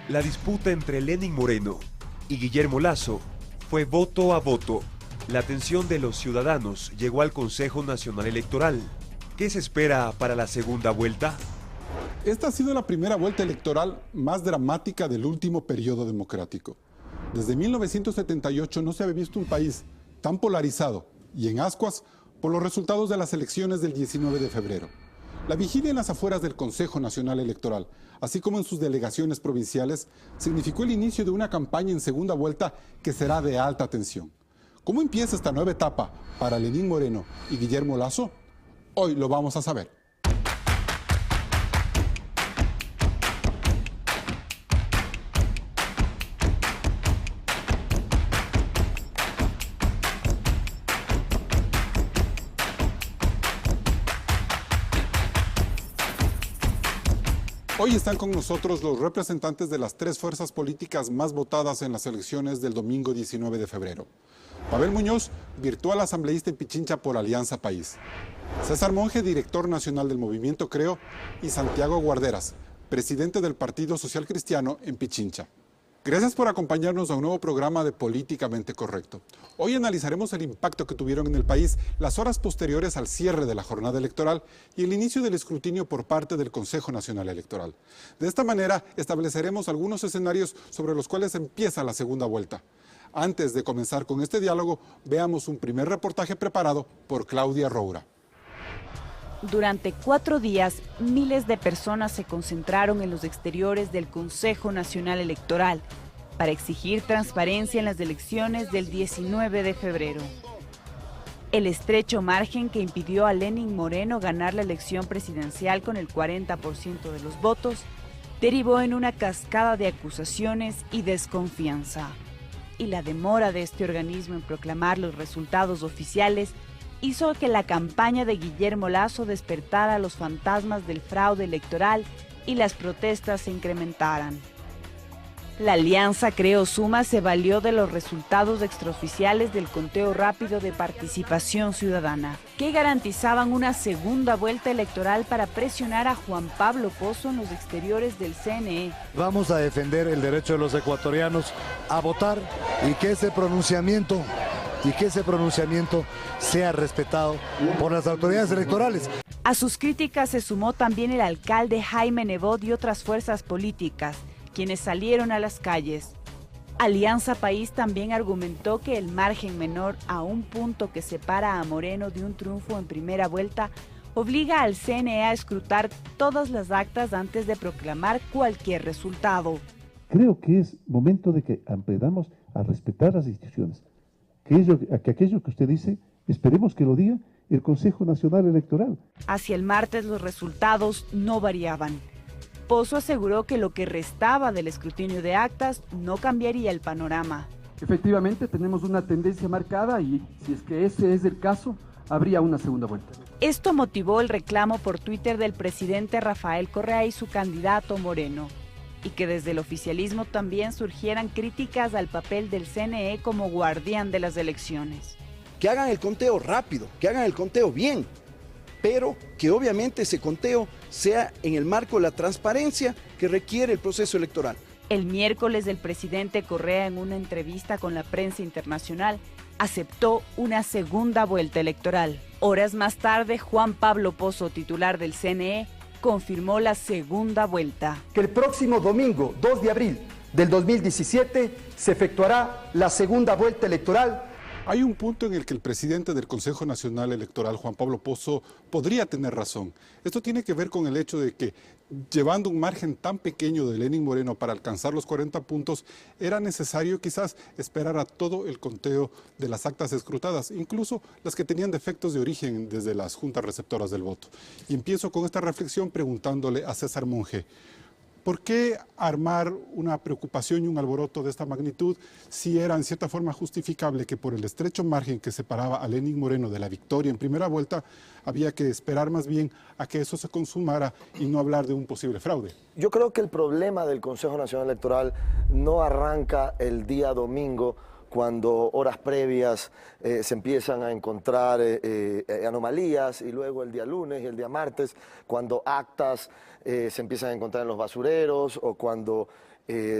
La disputa entre Lenín Moreno y Guillermo Lasso fue voto a voto. La atención de los ciudadanos llegó al Consejo Nacional Electoral. ¿Qué se espera para la segunda vuelta? Esta ha sido la primera vuelta electoral más dramática del último periodo democrático. Desde 1978 no se había visto un país tan polarizado y en ascuas por los resultados de las elecciones del 19 de febrero. La vigilia en las afueras del Consejo Nacional Electoral, así como en sus delegaciones provinciales, significó el inicio de una campaña en segunda vuelta que será de alta tensión. ¿Cómo empieza esta nueva etapa para Lenín Moreno y Guillermo Lasso? Hoy lo vamos a saber. Hoy están con nosotros los representantes de las tres fuerzas políticas más votadas en las elecciones del domingo 19 de febrero. Pavel Muñoz, virtual asambleísta en Pichincha por Alianza País. César Monge, director nacional del Movimiento Creo. Y Santiago Guarderas, presidente del Partido Social Cristiano en Pichincha. Gracias por acompañarnos a un nuevo programa de Políticamente Correcto. Hoy analizaremos el impacto que tuvieron en el país las horas posteriores al cierre de la jornada electoral y el inicio del escrutinio por parte del Consejo Nacional Electoral. De esta manera, estableceremos algunos escenarios sobre los cuales empieza la segunda vuelta. Antes de comenzar con este diálogo, veamos un primer reportaje preparado por Claudia Roura. Durante 4 días, miles de personas se concentraron en los exteriores del Consejo Nacional Electoral para exigir transparencia en las elecciones del 19 de febrero. El estrecho margen que impidió a Lenín Moreno ganar la elección presidencial con el 40% de los votos derivó en una cascada de acusaciones y desconfianza. Y la demora de este organismo en proclamar los resultados oficiales hizo que la campaña de Guillermo Lasso despertara los fantasmas del fraude electoral y las protestas se incrementaran. La Alianza Creo Suma se valió de los resultados extraoficiales del conteo rápido de participación ciudadana, que garantizaban una segunda vuelta electoral para presionar a Juan Pablo Pozo en los exteriores del CNE. Vamos a defender el derecho de los ecuatorianos a votar y que ese pronunciamiento sea respetado por las autoridades electorales. A sus críticas se sumó también el alcalde Jaime Nebot y otras fuerzas políticas, quienes salieron a las calles. Alianza País también argumentó que el margen menor a un punto que separa a Moreno de un triunfo en primera vuelta obliga al CNE a escrutar todas las actas antes de proclamar cualquier resultado. Creo que es momento de que aprendamos a respetar las instituciones. Que aquello que usted dice, esperemos que lo diga el Consejo Nacional Electoral. Hacia el martes los resultados no variaban. Pozo aseguró que lo que restaba del escrutinio de actas no cambiaría el panorama. Efectivamente tenemos una tendencia marcada y si es que ese es el caso, habría una segunda vuelta. Esto motivó el reclamo por Twitter del presidente Rafael Correa y su candidato Moreno, y que desde el oficialismo también surgieran críticas al papel del CNE como guardián de las elecciones. Que hagan el conteo rápido, que hagan el conteo bien, pero que obviamente ese conteo sea en el marco de la transparencia que requiere el proceso electoral. El miércoles el presidente Correa, en una entrevista con la prensa internacional, aceptó una segunda vuelta electoral. Horas más tarde, Juan Pablo Pozo, titular del CNE, confirmó la segunda vuelta. Que el próximo domingo, 2 de abril del 2017, se efectuará la segunda vuelta electoral. Hay un punto en el que el presidente del Consejo Nacional Electoral, Juan Pablo Pozo, podría tener razón. Esto tiene que ver con el hecho de que, llevando un margen tan pequeño de Lenín Moreno para alcanzar los 40 puntos, era necesario quizás esperar a todo el conteo de las actas escrutadas, incluso las que tenían defectos de origen desde las juntas receptoras del voto. Y empiezo con esta reflexión preguntándole a César Monge, ¿por qué armar una preocupación y un alboroto de esta magnitud si era en cierta forma justificable que por el estrecho margen que separaba a Lenín Moreno de la victoria en primera vuelta, había que esperar más bien a que eso se consumara y no hablar de un posible fraude? Yo creo que el problema del Consejo Nacional Electoral no arranca el día domingo cuando horas previas se empiezan a encontrar anomalías, y luego el día lunes y el día martes, cuando actas se empiezan a encontrar en los basureros, o cuando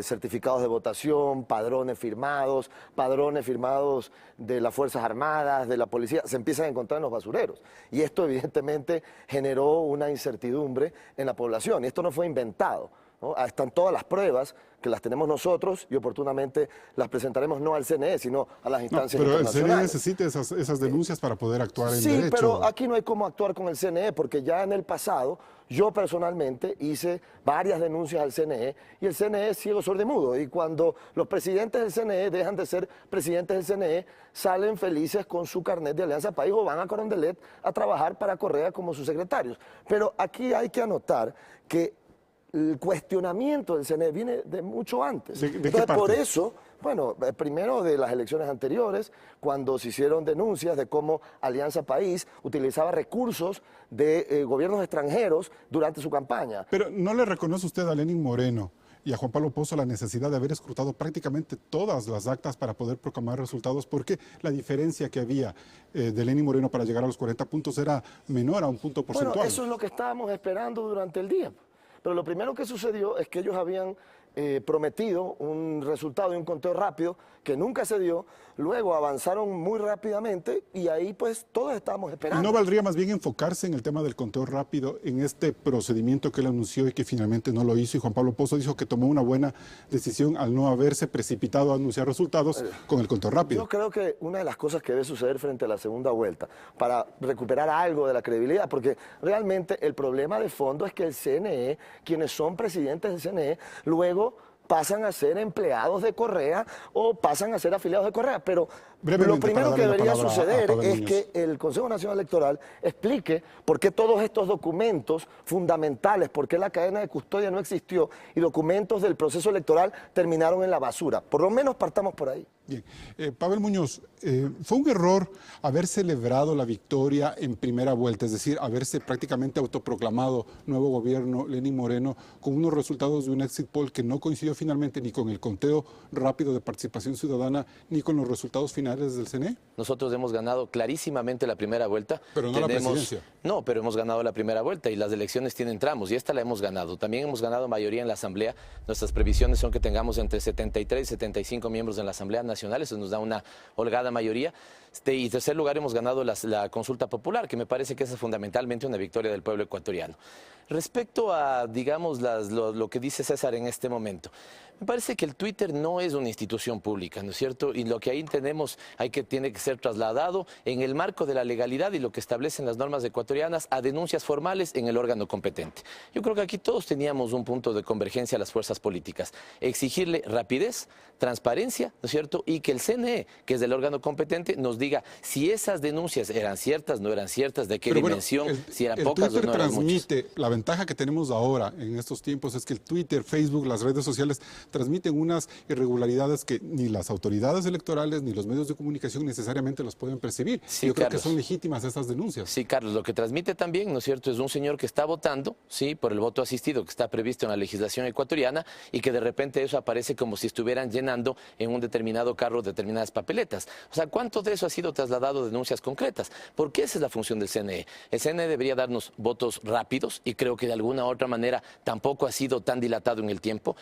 certificados de votación, padrones firmados de las Fuerzas Armadas, de la policía, se empiezan a encontrar en los basureros. Y esto evidentemente generó una incertidumbre en la población, y esto no fue inventado, ¿no? Están todas las pruebas, que las tenemos nosotros, y oportunamente las presentaremos no al CNE, sino a las instancias internacionales. Pero el CNE necesita esas denuncias para poder actuar en derecho. Sí, pero aquí no hay cómo actuar con el CNE, porque ya en el pasado yo personalmente hice varias denuncias al CNE, y el CNE es ciego, sordo y mudo, y cuando los presidentes del CNE dejan de ser presidentes del CNE, salen felices con su carnet de Alianza País o van a Carondelet a trabajar para Correa como sus secretarios. Pero aquí hay que anotar que el cuestionamiento del CNE viene de mucho antes. Entonces, por eso, bueno, primero de las elecciones anteriores, cuando se hicieron denuncias de cómo Alianza País utilizaba recursos de gobiernos extranjeros durante su campaña. Pero ¿no le reconoce usted a Lenín Moreno y a Juan Pablo Pozo la necesidad de haber escrutado prácticamente todas las actas para poder proclamar resultados? Porque la diferencia que había de Lenín Moreno para llegar a los 40 puntos era menor a un punto porcentual. Bueno, eso es lo que estábamos esperando durante el día. Pero lo primero que sucedió es que ellos habían prometido un resultado y un conteo rápido que nunca se dio, luego avanzaron muy rápidamente y ahí pues todos estábamos esperando. ¿No valdría más bien enfocarse en el tema del conteo rápido, en este procedimiento que él anunció y que finalmente no lo hizo? Y Juan Pablo Pozo dijo que tomó una buena decisión al no haberse precipitado a anunciar resultados con el conteo rápido. Yo creo que una de las cosas que debe suceder frente a la segunda vuelta, para recuperar algo de la credibilidad, porque realmente el problema de fondo es que el CNE, quienes son presidentes del CNE, luego pasan a ser empleados de Correa o pasan a ser afiliados de Correa, pero lo primero que debería suceder es que el Consejo Nacional Electoral explique por qué todos estos documentos fundamentales, por qué la cadena de custodia no existió y documentos del proceso electoral terminaron en la basura. Por lo menos partamos por ahí. Bien. Pavel Muñoz, ¿fue un error haber celebrado la victoria en primera vuelta, es decir, haberse prácticamente autoproclamado nuevo gobierno Lenín Moreno con unos resultados de un exit poll que no coincidió finalmente ni con el conteo rápido de participación ciudadana ni con los resultados finales del CNE? Nosotros hemos ganado clarísimamente la primera vuelta. Pero no la presidencia. No, pero hemos ganado la primera vuelta y las elecciones tienen tramos y esta la hemos ganado. También hemos ganado mayoría en la Asamblea. Nuestras previsiones son que tengamos entre 73 y 75 miembros en la Asamblea Nacional. Eso nos da una holgada mayoría. Y en tercer lugar hemos ganado la consulta popular, que me parece que esa es fundamentalmente una victoria del pueblo ecuatoriano. Respecto a, digamos, lo que dice César en este momento, me parece que el Twitter no es una institución pública, ¿no es cierto? Y lo que ahí tenemos tiene que ser trasladado en el marco de la legalidad y lo que establecen las normas ecuatorianas a denuncias formales en el órgano competente. Yo creo que aquí todos teníamos un punto de convergencia a las fuerzas políticas. Exigirle rapidez, transparencia, ¿no es cierto? Y que el CNE, que es el órgano competente, nos diga si esas denuncias eran ciertas, no eran ciertas, de qué dimensión, si eran pocas o no eran muchas. La ventaja que tenemos ahora en estos tiempos es que el Twitter, Facebook, las redes sociales transmiten unas irregularidades que ni las autoridades electorales ni los medios de comunicación necesariamente los pueden percibir. Sí, yo creo Carlos, que son legítimas estas denuncias. Sí, Carlos, lo que transmite también, ¿no es cierto?, es un señor que está votando, sí, por el voto asistido que está previsto en la legislación ecuatoriana y que de repente eso aparece como si estuvieran llenando en un determinado carro determinadas papeletas. O sea, ¿cuánto de eso ha sido trasladado a denuncias concretas? Porque esa es la función del CNE. El CNE debería darnos votos rápidos y creo que de alguna u otra manera tampoco ha sido tan dilatado en el tiempo.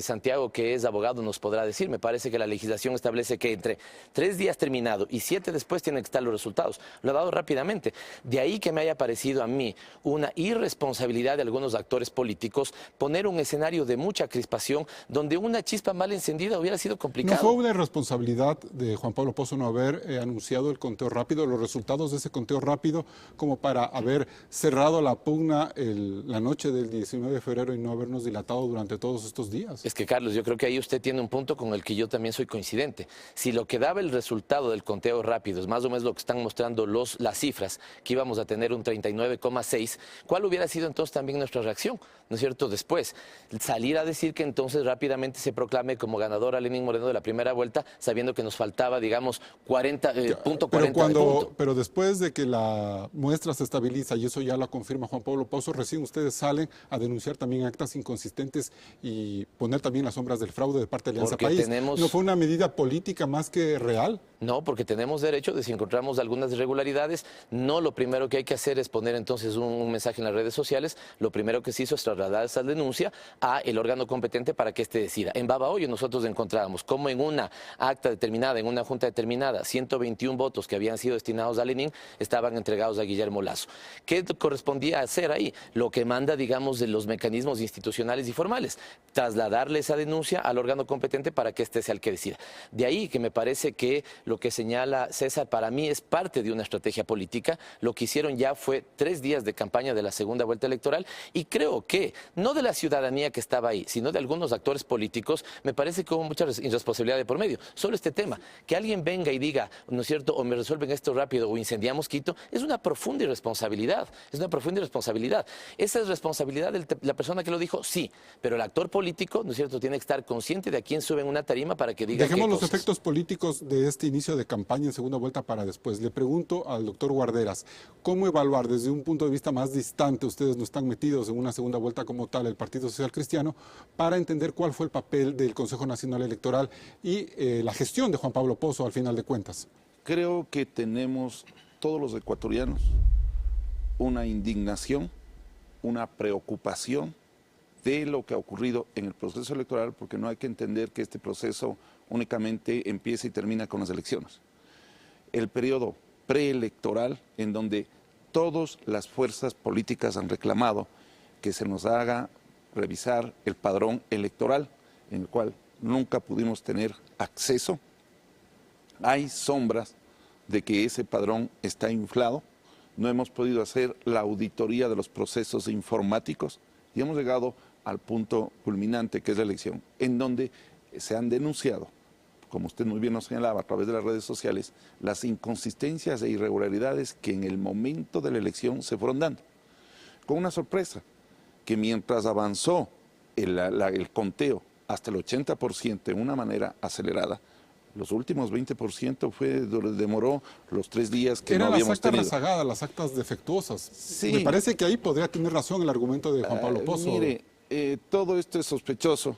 Santiago, que es abogado, nos podrá decir, me parece que la legislación establece que entre 3 días terminado y 7 después tienen que estar los resultados. Lo ha dado rápidamente. De ahí que me haya parecido a mí una irresponsabilidad de algunos actores políticos poner un escenario de mucha crispación donde una chispa mal encendida hubiera sido complicado. ¿No fue una irresponsabilidad de Juan Pablo Pozo no haber anunciado el conteo rápido, los resultados de ese conteo rápido, como para haber cerrado la pugna la noche del 19 de febrero y no habernos dilatado durante todos estos días? Es que, Carlos, yo creo que ahí usted tiene un punto con el que yo también soy coincidente. Si lo que daba el resultado del conteo rápido es más o menos lo que están mostrando las cifras, que íbamos a tener un 39,6, ¿cuál hubiera sido entonces también nuestra reacción? ¿No es cierto? Después, salir a decir que entonces rápidamente se proclame como ganador a Lenín Moreno de la primera primera vuelta, sabiendo que nos faltaba, digamos, 40 punto 40 de punto. Pero después de que la muestra se estabiliza, y eso ya lo confirma Juan Pablo Pozo, recién ustedes salen a denunciar también actas inconsistentes y poner también las sombras del fraude de parte de Alianza País. ¿No fue una medida política más que real? No, porque tenemos derecho de, si encontramos algunas irregularidades, no lo primero que hay que hacer es poner entonces un mensaje en las redes sociales. Lo primero que se hizo es trasladar esa denuncia a el órgano competente para que éste decida. En Babahoyo nosotros encontrábamos como en una acta determinada, en una junta determinada, 121 votos que habían sido destinados a Lenin estaban entregados a Guillermo Lasso. ¿Qué correspondía hacer ahí? Lo que manda, digamos, de los mecanismos institucionales y formales, trasladarle esa denuncia al órgano competente para que éste sea el que decida. De ahí que me parece que lo que señala César para mí es parte de una estrategia política. Lo que hicieron ya fue 3 días de campaña de la segunda vuelta electoral y creo que, no de la ciudadanía que estaba ahí, sino de algunos actores políticos, me parece que hubo mucha irresponsabilidad de por medio. Solo este tema, que alguien venga y diga, ¿no es cierto?, o me resuelven esto rápido o incendiamos Quito, es una profunda irresponsabilidad. Es una profunda irresponsabilidad. Esa es responsabilidad de la persona que lo dijo, sí, pero el actor político, ¿no es cierto?, tiene que estar consciente de a quién sube en una tarima para que diga. Dejemos los efectos políticos de este inicio de campaña en segunda vuelta para después. Le pregunto al doctor Guarderas, ¿cómo evaluar desde un punto de vista más distante, ustedes no están metidos en una segunda vuelta como tal, el Partido Social Cristiano, para entender cuál fue el papel del Consejo Nacional Electoral y la gestión de Juan Pablo Pozo al final de cuentas? Creo que tenemos todos los ecuatorianos una indignación, una preocupación de lo que ha ocurrido en el proceso electoral, porque no hay que entender que este proceso únicamente empieza y termina con las elecciones. El periodo preelectoral, en donde todas las fuerzas políticas han reclamado que se nos haga revisar el padrón electoral, en el cual nunca pudimos tener acceso. Hay sombras de que ese padrón está inflado. No hemos podido hacer la auditoría de los procesos informáticos y hemos llegado al punto culminante, que es la elección, en donde se han denunciado, como usted muy bien nos señalaba a través de las redes sociales, las inconsistencias e irregularidades que en el momento de la elección se fueron dando. Con una sorpresa, que mientras avanzó el conteo hasta el 80% de una manera acelerada, los últimos 20% demoró los 3 días que no habíamos tenido. Eran las actas rezagadas, las actas defectuosas. Sí. Me parece que ahí podría tener razón el argumento de Juan Pablo Pozo. Mire, todo esto es sospechoso,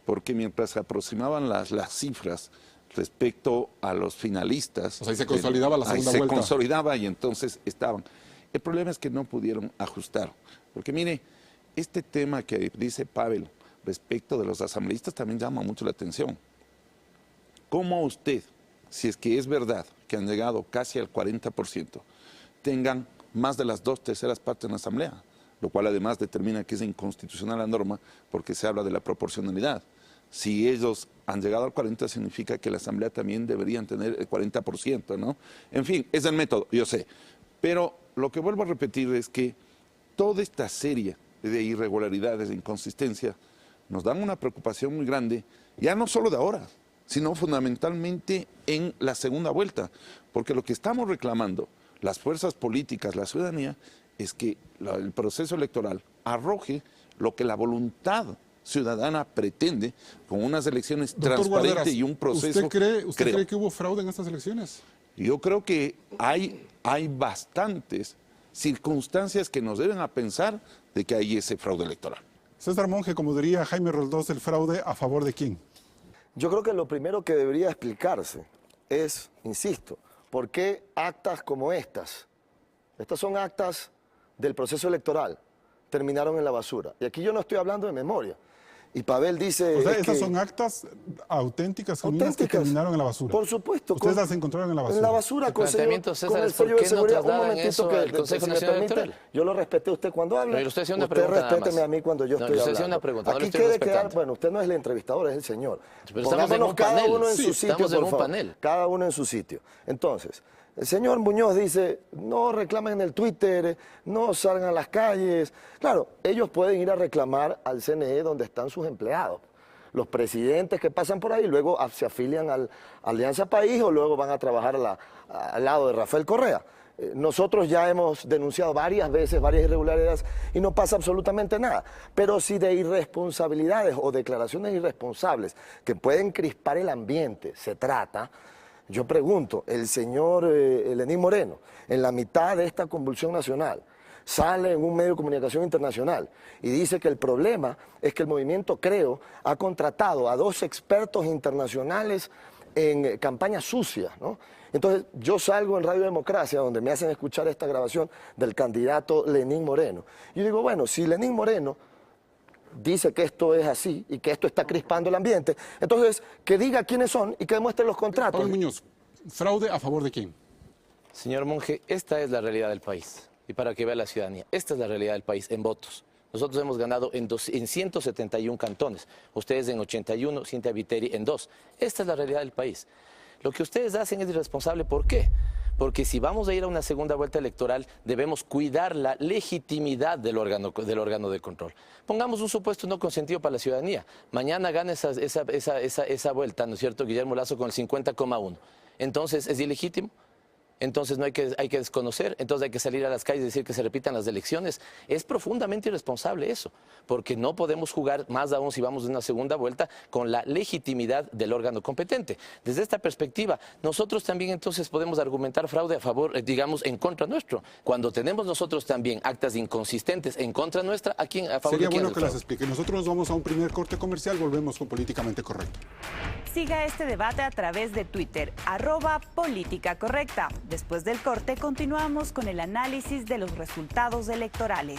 porque mientras se aproximaban las cifras respecto a los finalistas... O sea, ahí se consolidaba la segunda vuelta. Se consolidaba y entonces estaban. El problema es que no pudieron ajustar, porque mire, este tema que dice Pavel respecto de los asambleístas también llama mucho la atención. ¿Cómo usted, si es que es verdad que han llegado casi al 40%, tengan más de las 2/3 partes en la asamblea? Lo cual además determina que es inconstitucional la norma porque se habla de la proporcionalidad. Si ellos han llegado al 40%, significa que la asamblea también deberían tener el 40%, ¿no? En fin, es el método, yo sé. Pero lo que vuelvo a repetir es que toda esta serie de irregularidades, de inconsistencia, nos dan una preocupación muy grande, ya no solo de ahora, sino fundamentalmente en la segunda vuelta, porque lo que estamos reclamando, las fuerzas políticas, la ciudadanía, es que el proceso electoral arroje lo que la voluntad ciudadana pretende con unas elecciones transparentes Guarderas, y un proceso... ¿Usted cree que hubo fraude en estas elecciones? Yo creo que hay bastantes circunstancias que nos deben a pensar de que hay ese fraude electoral. César Monge, como diría Jaime Roldós, ¿el fraude a favor de quién? Yo creo que lo primero que debería explicarse es, insisto, ¿por qué actas como estas? Estas son actas del proceso electoral, terminaron en la basura. Y aquí yo no estoy hablando de memoria. Y Pavel dice... O sea, estas son actas auténticas, que terminaron en la basura. Por supuesto. Ustedes las encontraron en la basura. En la basura, con el sello de seguridad. Un momentito que, si me permite, yo lo respeté a usted cuando habla. Pero usted hace una usted pregunta respéteme a mí cuando yo estoy hablando. Una pregunta, aquí quede quedar, bueno, usted no es el entrevistador, es el señor. Pero estamos en un cada panel. uno en su sitio, estamos en por un favor. panel. Cada uno en su sitio. Entonces, el señor Muñoz dice, no reclamen en el Twitter, no salgan a las calles. Claro, ellos pueden ir a reclamar al CNE donde están sus empleados. Los presidentes que pasan por ahí luego se afilian a Alianza País o luego van a trabajar al lado de Rafael Correa. Nosotros ya hemos denunciado varias veces varias irregularidades y no pasa absolutamente nada. Pero si de irresponsabilidades o declaraciones irresponsables que pueden crispar el ambiente se trata, yo pregunto, el señor Lenín Moreno, en la mitad de esta convulsión nacional, sale en un medio de comunicación internacional y dice que el problema es que el movimiento Creo ha contratado a 2 expertos internacionales en campaña sucia, ¿no? Entonces yo salgo en Radio Democracia, donde me hacen escuchar esta grabación del candidato Lenín Moreno. Y yo digo, bueno, si Lenín Moreno dice que esto es así y que esto está crispando el ambiente, entonces que diga quiénes son y que demuestre los contratos. Pablo Muñoz, ¿fraude a favor de quién? Señor Monge, esta es la realidad del país. Y para que vea la ciudadanía, esta es la realidad del país en votos. Nosotros hemos ganado en 171 cantones, ustedes en 81, Cintia Viteri en 2. Esta es la realidad del país. Lo que ustedes hacen es irresponsable, ¿por qué? Porque si vamos a ir a una segunda vuelta electoral, debemos cuidar la legitimidad del órgano de control. Pongamos un supuesto no consentido para la ciudadanía. Mañana gana esa vuelta, ¿no es cierto?, Guillermo Lasso con el 50,1. Entonces, ¿es ilegítimo? Entonces no hay que desconocer, entonces hay que salir a las calles y decir que se repitan las elecciones. Es profundamente irresponsable eso, porque no podemos jugar, más aún si vamos a una segunda vuelta, con la legitimidad del órgano competente. Desde esta perspectiva, nosotros también entonces podemos argumentar fraude a favor, digamos, en contra nuestro. Cuando tenemos nosotros también actas inconsistentes en contra nuestra, ¿a quién? ¿A favor de quién? Sería bueno que las explique. Nosotros nos vamos a un primer corte comercial, volvemos con Políticamente Correcto. Siga este debate a través de Twitter, @políticacorrecta. Después del corte, continuamos con el análisis de los resultados electorales.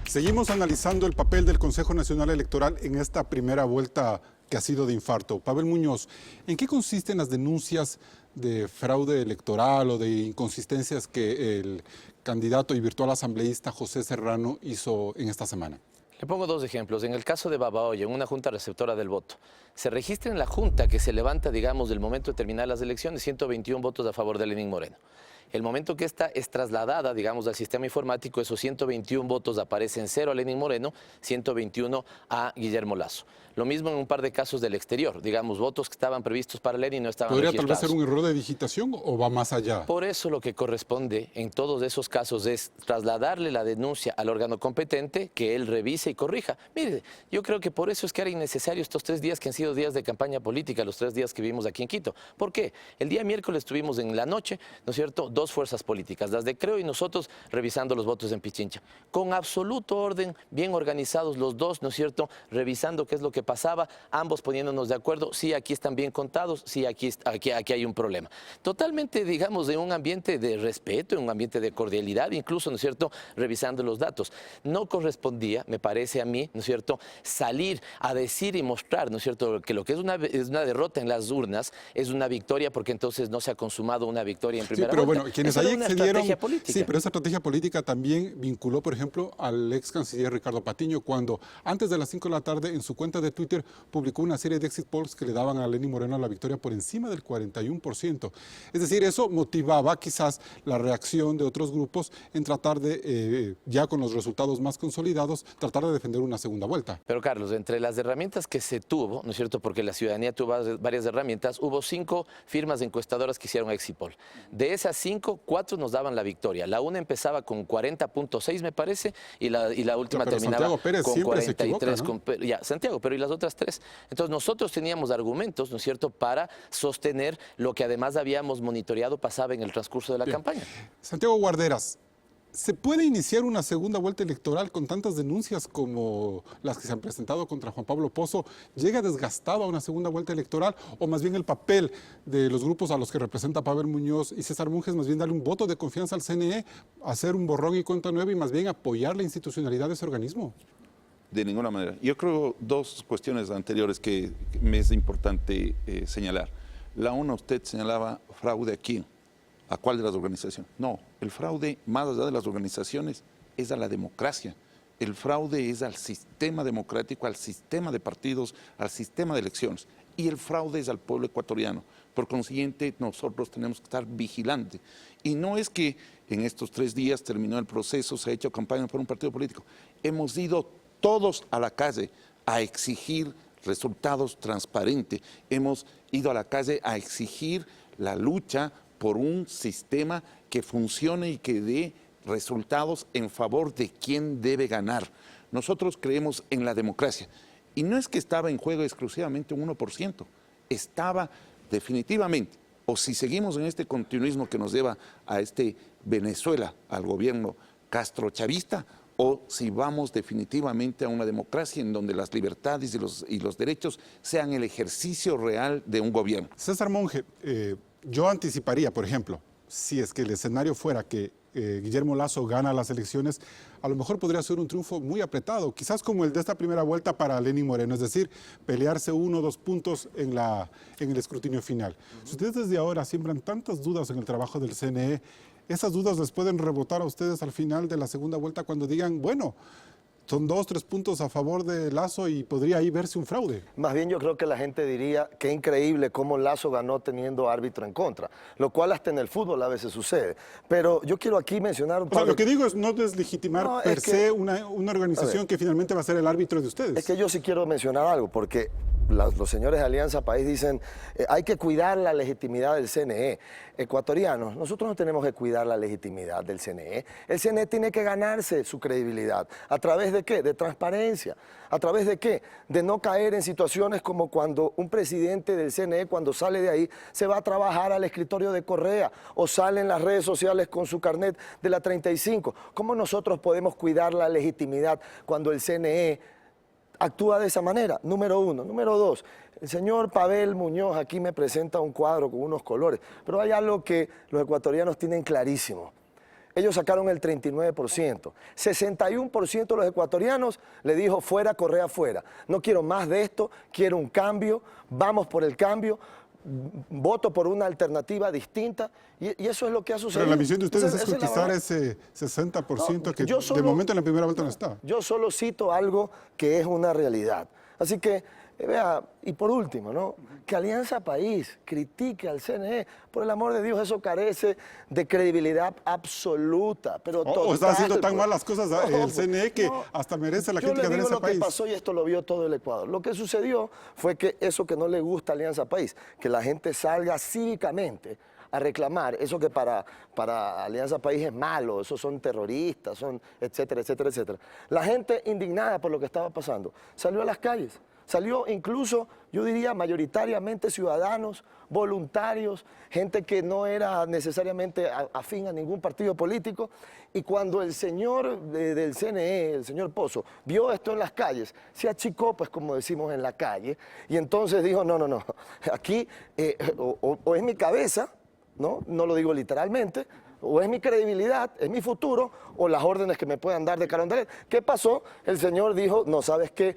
Seguimos analizando el papel del Consejo Nacional Electoral en esta primera vuelta que ha sido de infarto. Pavel Muñoz, ¿en qué consisten las denuncias de fraude electoral o de inconsistencias que el candidato y virtual asambleísta José Serrano hizo en esta semana? Le pongo 2 ejemplos. En el caso de Babahoyo, en una junta receptora del voto, se registra en la junta que se levanta, digamos, del momento de terminar las elecciones, 121 votos a favor de Lenín Moreno. El momento que esta es trasladada, digamos, al sistema informático, esos 121 votos aparecen 0 a Lenín Moreno, 121 a Guillermo Lasso. Lo mismo en un par de casos del exterior, digamos, votos que estaban previstos para Lenín no estaban registrados. ¿Podría tal vez ser un error de digitación o va más allá? Por eso lo que corresponde en todos esos casos es trasladarle la denuncia al órgano competente, que él revise y corrija. Mire, yo creo que por eso es que era innecesario estos 3 días que han sido días de campaña política, los 3 días que vivimos aquí en Quito. ¿Por qué? El día miércoles tuvimos en la noche, ¿no es cierto?, 2 fuerzas políticas, las de Creo y nosotros revisando los votos en Pichincha. Con absoluto orden, bien organizados los dos, ¿no es cierto?, revisando qué es lo que pasaba, ambos poniéndonos de acuerdo, sí, aquí están bien contados, sí, aquí hay un problema. Totalmente, digamos, de un ambiente de respeto, en un ambiente de cordialidad, incluso, ¿no es cierto?, revisando los datos. No correspondía, me parece a mí, ¿no es cierto?, salir a decir y mostrar, ¿no es cierto?, que lo que es una derrota en las urnas es una victoria, porque entonces no se ha consumado una victoria en primera vuelta. Sí, pero bueno, quienes ahí accedieron, sí, pero esa estrategia política también vinculó, por ejemplo, al ex canciller Ricardo Patiño, cuando antes de las 5 de la tarde en su cuenta de Twitter publicó una serie de exit polls que le daban a Lenín Moreno la victoria por encima del 41%. Es decir, eso motivaba quizás la reacción de otros grupos en tratar de, ya con los resultados más consolidados, tratar de defender una segunda vuelta. Pero Carlos, entre las herramientas que se tuvo, ¿no es cierto?, porque la ciudadanía tuvo varias herramientas, hubo 5 firmas de encuestadoras que hicieron exit poll. De esas 5, 4 nos daban la victoria. La una empezaba con 40.6, me parece, y la última terminaba con 43. ¿No? Santiago, pero ¿y las otras 3? Entonces nosotros teníamos argumentos, ¿no es cierto?, para sostener lo que además habíamos monitoreado pasaba en el transcurso de la campaña. Santiago Guarderas, ¿se puede iniciar una segunda vuelta electoral con tantas denuncias como las que se han presentado contra Juan Pablo Pozo? ¿Llega desgastado a una segunda vuelta electoral? ¿O más bien el papel de los grupos a los que representa Pavel Muñoz y César Monge es más bien darle un voto de confianza al CNE, hacer un borrón y cuenta nueva y más bien apoyar la institucionalidad de ese organismo? De ninguna manera. Yo creo 2 cuestiones anteriores que me es importante señalar. La una, usted señalaba fraude a quién, a cuál de las organizaciones. No, el fraude más allá de las organizaciones es a la democracia. El fraude es al sistema democrático, al sistema de partidos, al sistema de elecciones. Y el fraude es al pueblo ecuatoriano. Por consiguiente, nosotros tenemos que estar vigilantes. Y no es que en estos 3 días terminó el proceso, se ha hecho campaña por un partido político. Hemos ido todos a la calle a exigir resultados transparentes. Hemos ido a la calle a exigir la lucha por un sistema que funcione y que dé resultados en favor de quien debe ganar. Nosotros creemos en la democracia y no es que estaba en juego exclusivamente un 1%, estaba definitivamente, o si seguimos en este continuismo que nos lleva a este Venezuela, al gobierno castrochavista, o si vamos definitivamente a una democracia en donde las libertades y los derechos sean el ejercicio real de un gobierno. César Monge, yo anticiparía, por ejemplo, si es que el escenario fuera que Guillermo Lasso gana las elecciones, a lo mejor podría ser un triunfo muy apretado, quizás como el de esta primera vuelta para Lenín Moreno, es decir, pelearse 1 o 2 puntos en el escrutinio final. Si ustedes desde ahora siembran tantas dudas en el trabajo del CNE, esas dudas les pueden rebotar a ustedes al final de la segunda vuelta cuando digan, bueno, son 2 o 3 puntos a favor de Lasso y podría ahí verse un fraude. Más bien yo creo que la gente diría que increíble cómo Lasso ganó teniendo árbitro en contra, lo cual hasta en el fútbol a veces sucede. Pero yo quiero aquí mencionar un par Lo que digo es no deslegitimar per se una organización que finalmente va a ser el árbitro de ustedes. Es que yo sí quiero mencionar algo, porque los señores de Alianza País dicen hay que cuidar la legitimidad del CNE. Ecuatorianos, nosotros no tenemos que cuidar la legitimidad del CNE. El CNE tiene que ganarse su credibilidad. ¿A través de qué? De transparencia. ¿A través de qué? De no caer en situaciones como cuando un presidente del CNE, cuando sale de ahí, se va a trabajar al escritorio de Correa o sale en las redes sociales con su carnet de la 35. ¿Cómo nosotros podemos cuidar la legitimidad cuando el CNE actúa de esa manera? Número 1. Número 2, el señor Pavel Muñoz aquí me presenta un cuadro con unos colores, pero hay algo que los ecuatorianos tienen clarísimo. Ellos sacaron el 39%. 61% de los ecuatorianos le dijo fuera Correa, fuera. No quiero más de esto, quiero un cambio, vamos por el cambio, voto por una alternativa distinta y eso es lo que ha sucedido. Pero la misión de ustedes es conquistar ese 60% que de momento en la primera vuelta no está. Yo solo cito algo que es una realidad. Así que, vea, y por último, ¿no? Que Alianza País critique al CNE, por el amor de Dios, eso carece de credibilidad absoluta, pero total. O está haciendo tan mal las cosas el CNE que hasta merece la crítica de Alianza País. Lo que pasó, y esto lo vio todo el Ecuador, lo que sucedió fue que eso que no le gusta a Alianza País, que la gente salga cívicamente a reclamar eso que para Alianza País es malo, esos son terroristas, son etcétera, etcétera, etcétera. La gente indignada por lo que estaba pasando salió a las calles. Salió incluso, yo diría, mayoritariamente ciudadanos, voluntarios, gente que no era necesariamente afín a ningún partido político. Y cuando el señor del CNE, el señor Pozo, vio esto en las calles, se achicó, pues como decimos en la calle, y entonces dijo, no, aquí o es mi cabeza, no lo digo literalmente, o es mi credibilidad, es mi futuro, o las órdenes que me puedan dar de Carondelet. ¿Qué pasó? El señor dijo, no, ¿sabes qué?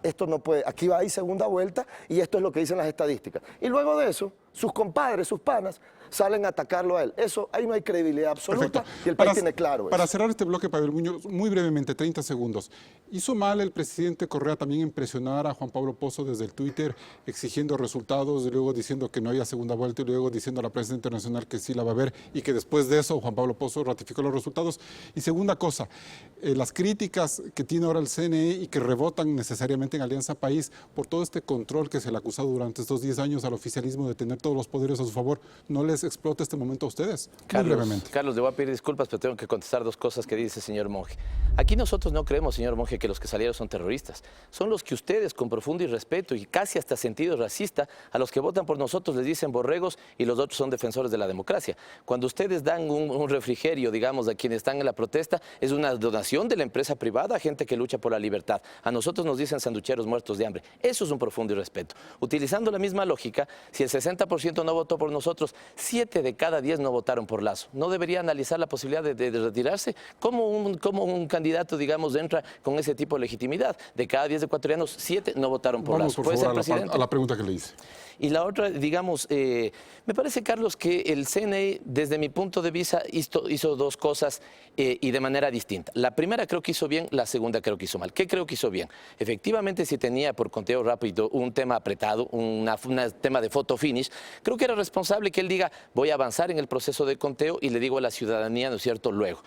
Esto no puede, aquí va a ir segunda vuelta y esto es lo que dicen las estadísticas. Y luego de eso, sus compadres, sus panas, salen a atacarlo a él. Eso, ahí no hay credibilidad absoluta. Perfecto. Y el país tiene claro eso. Para cerrar este bloque, Pavel Muñoz, muy brevemente, 30 segundos. ¿Hizo mal el presidente Correa también en presionar a Juan Pablo Pozo desde el Twitter, exigiendo resultados, y luego diciendo que no había segunda vuelta, y luego diciendo a la prensa internacional que sí la va a haber, y que después de eso Juan Pablo Pozo ratificó los resultados? Y segunda cosa, las críticas que tiene ahora el CNE y que rebotan necesariamente en Alianza País por todo este control que se le ha acusado durante estos 10 años al oficialismo de tener todos los poderes a su favor, ¿no les explota este momento a ustedes? Muy brevemente. Carlos, le voy a pedir disculpas, pero tengo que contestar 2 cosas que dice el señor Monge. Aquí nosotros no creemos, señor Monge, que los que salieron son terroristas. Son los que ustedes, con profundo irrespeto y casi hasta sentido racista, a los que votan por nosotros les dicen borregos y los otros son defensores de la democracia. Cuando ustedes dan un refrigerio, digamos, a quienes están en la protesta, es una donación de la empresa privada a gente que lucha por la libertad. A nosotros nos dicen sanducheros muertos de hambre. Eso es un profundo irrespeto. Utilizando la misma lógica, si el 60% no votó por nosotros, 7 de cada 10 no votaron por Lasso. ¿No debería analizar la posibilidad de retirarse? ¿Cómo un candidato, digamos, entra con ese tipo de legitimidad? De cada 10 ecuatorianos, 7 no votaron por Lasso. ¿Puede ser presidente? A la pregunta que le hice. Y la otra, digamos, me parece, Carlos, que el CNE, desde mi punto de vista, hizo 2 cosas y de manera distinta. La primera creo que hizo bien, la segunda creo que hizo mal. ¿Qué creo que hizo bien? Efectivamente, si tenía por conteo rápido un tema apretado, un tema de photo finish, creo que era responsable que él diga, voy a avanzar en el proceso de conteo y le digo a la ciudadanía, ¿no es cierto?, luego.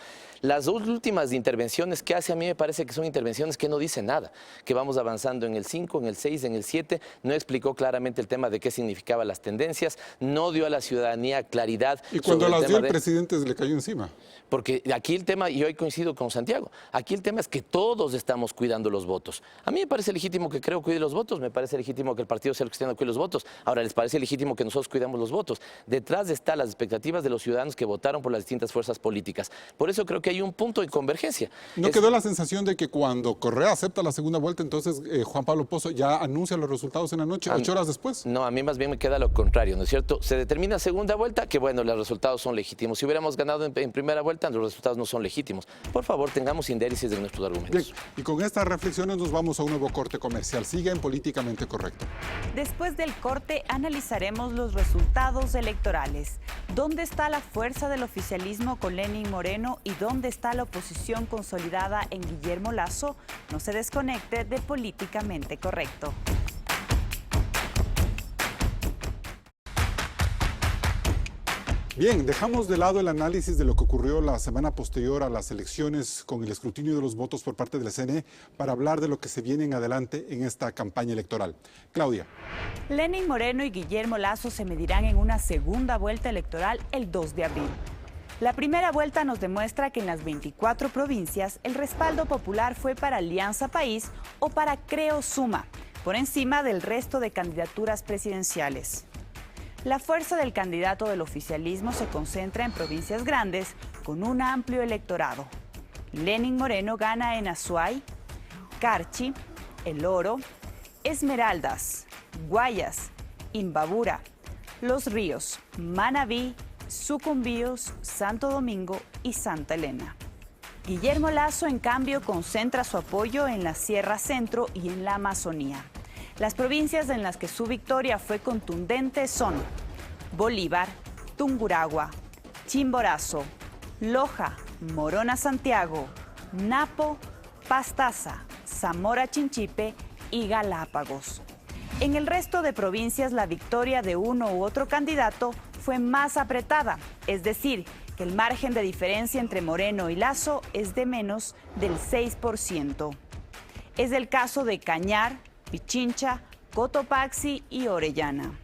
Las últimas intervenciones que hace a mí me parece que son intervenciones que no dicen nada, que vamos avanzando en el 5, en el 6, en el 7, no explicó claramente el tema de qué significaban las tendencias, no dio a la ciudadanía claridad. Y cuando las dio el presidente le cayó encima. Porque aquí el tema, y hoy coincido con Santiago, aquí el tema es que todos estamos cuidando los votos. A mí me parece legítimo que Creo cuide los votos, me parece legítimo que el Partido Social Cristiano cuide los votos. Ahora, les parece legítimo que nosotros cuidamos los votos. Detrás están las expectativas de los ciudadanos que votaron por las distintas fuerzas políticas. Por eso creo que hay un punto de convergencia. ¿No quedó la sensación de que cuando Correa acepta la segunda vuelta, entonces Juan Pablo Pozo ya anuncia los resultados en la noche, 8 horas después? No, a mí más bien me queda lo contrario, ¿no es cierto? Se determina segunda vuelta, que bueno, los resultados son legítimos. Si hubiéramos ganado en primera vuelta, los resultados no son legítimos. Por favor, tengamos indéresis de nuestros argumentos. Bien, y con estas reflexiones nos vamos a un nuevo corte comercial. Siga en Políticamente Correcto. Después del corte analizaremos los resultados electorales. ¿Dónde está la fuerza del oficialismo con Lenín Moreno y dónde está la oposición consolidada en Guillermo Lasso? No se desconecte de Políticamente Correcto. Bien, dejamos de lado el análisis de lo que ocurrió la semana posterior a las elecciones con el escrutinio de los votos por parte del CNE para hablar de lo que se viene en adelante en esta campaña electoral. Claudia. Lenín Moreno y Guillermo Lasso se medirán en una segunda vuelta electoral el 2 de abril. La primera vuelta nos demuestra que en las 24 provincias el respaldo popular fue para Alianza País o para Creo Suma, por encima del resto de candidaturas presidenciales. La fuerza del candidato del oficialismo se concentra en provincias grandes con un amplio electorado. Lenín Moreno gana en Azuay, Carchi, El Oro, Esmeraldas, Guayas, Imbabura, Los Ríos, Manabí, Sucumbíos, Santo Domingo y Santa Elena. Guillermo Lasso, en cambio, concentra su apoyo en la Sierra Centro y en la Amazonía. Las provincias en las que su victoria fue contundente son Bolívar, Tungurahua, Chimborazo, Loja, Morona Santiago, Napo, Pastaza, Zamora Chinchipe y Galápagos. En el resto de provincias la victoria de uno u otro candidato fue más apretada, es decir, que el margen de diferencia entre Moreno y Lasso es de menos del 6%. Es el caso de Cañar, Pichincha, Cotopaxi y Orellana.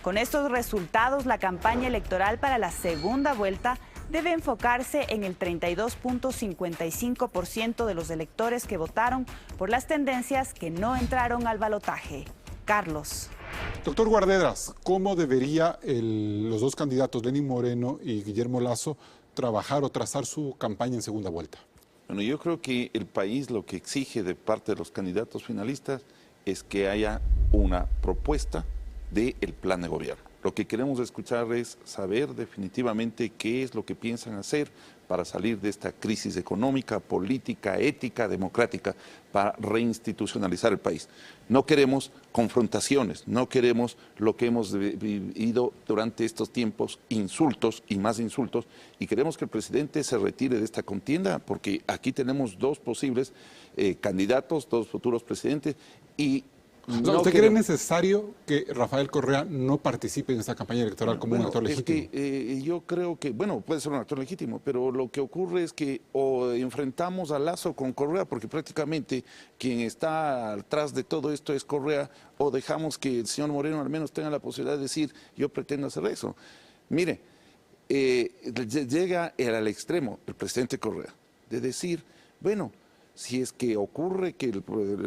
Con estos resultados, la campaña electoral para la segunda vuelta debe enfocarse en el 32.55% de los electores que votaron por las tendencias que no entraron al balotaje. Carlos. Doctor Guardedras, ¿cómo debería los dos candidatos, Lenín Moreno y Guillermo Lasso, trabajar o trazar su campaña en segunda vuelta? Bueno, yo creo que el país lo que exige de parte de los candidatos finalistas es que haya una propuesta del plan de gobierno. Lo que queremos escuchar es saber definitivamente qué es lo que piensan hacer para salir de esta crisis económica, política, ética, democrática, para reinstitucionalizar el país. No queremos confrontaciones, no queremos lo que hemos vivido durante estos tiempos, insultos y más insultos, y queremos que el presidente se retire de esta contienda, porque aquí tenemos dos posibles candidatos, dos futuros presidentes, y ¿usted cree necesario que Rafael Correa no participe en esta campaña electoral como un actor legítimo? Es que, yo creo que, bueno, puede ser un actor legítimo, pero lo que ocurre es que o enfrentamos a Lasso con Correa, porque prácticamente quien está atrás de todo esto es Correa, o dejamos que el señor Moreno al menos tenga la posibilidad de decir, yo pretendo hacer eso. Mire, llega al extremo el presidente Correa de decir, bueno, si es que ocurre que el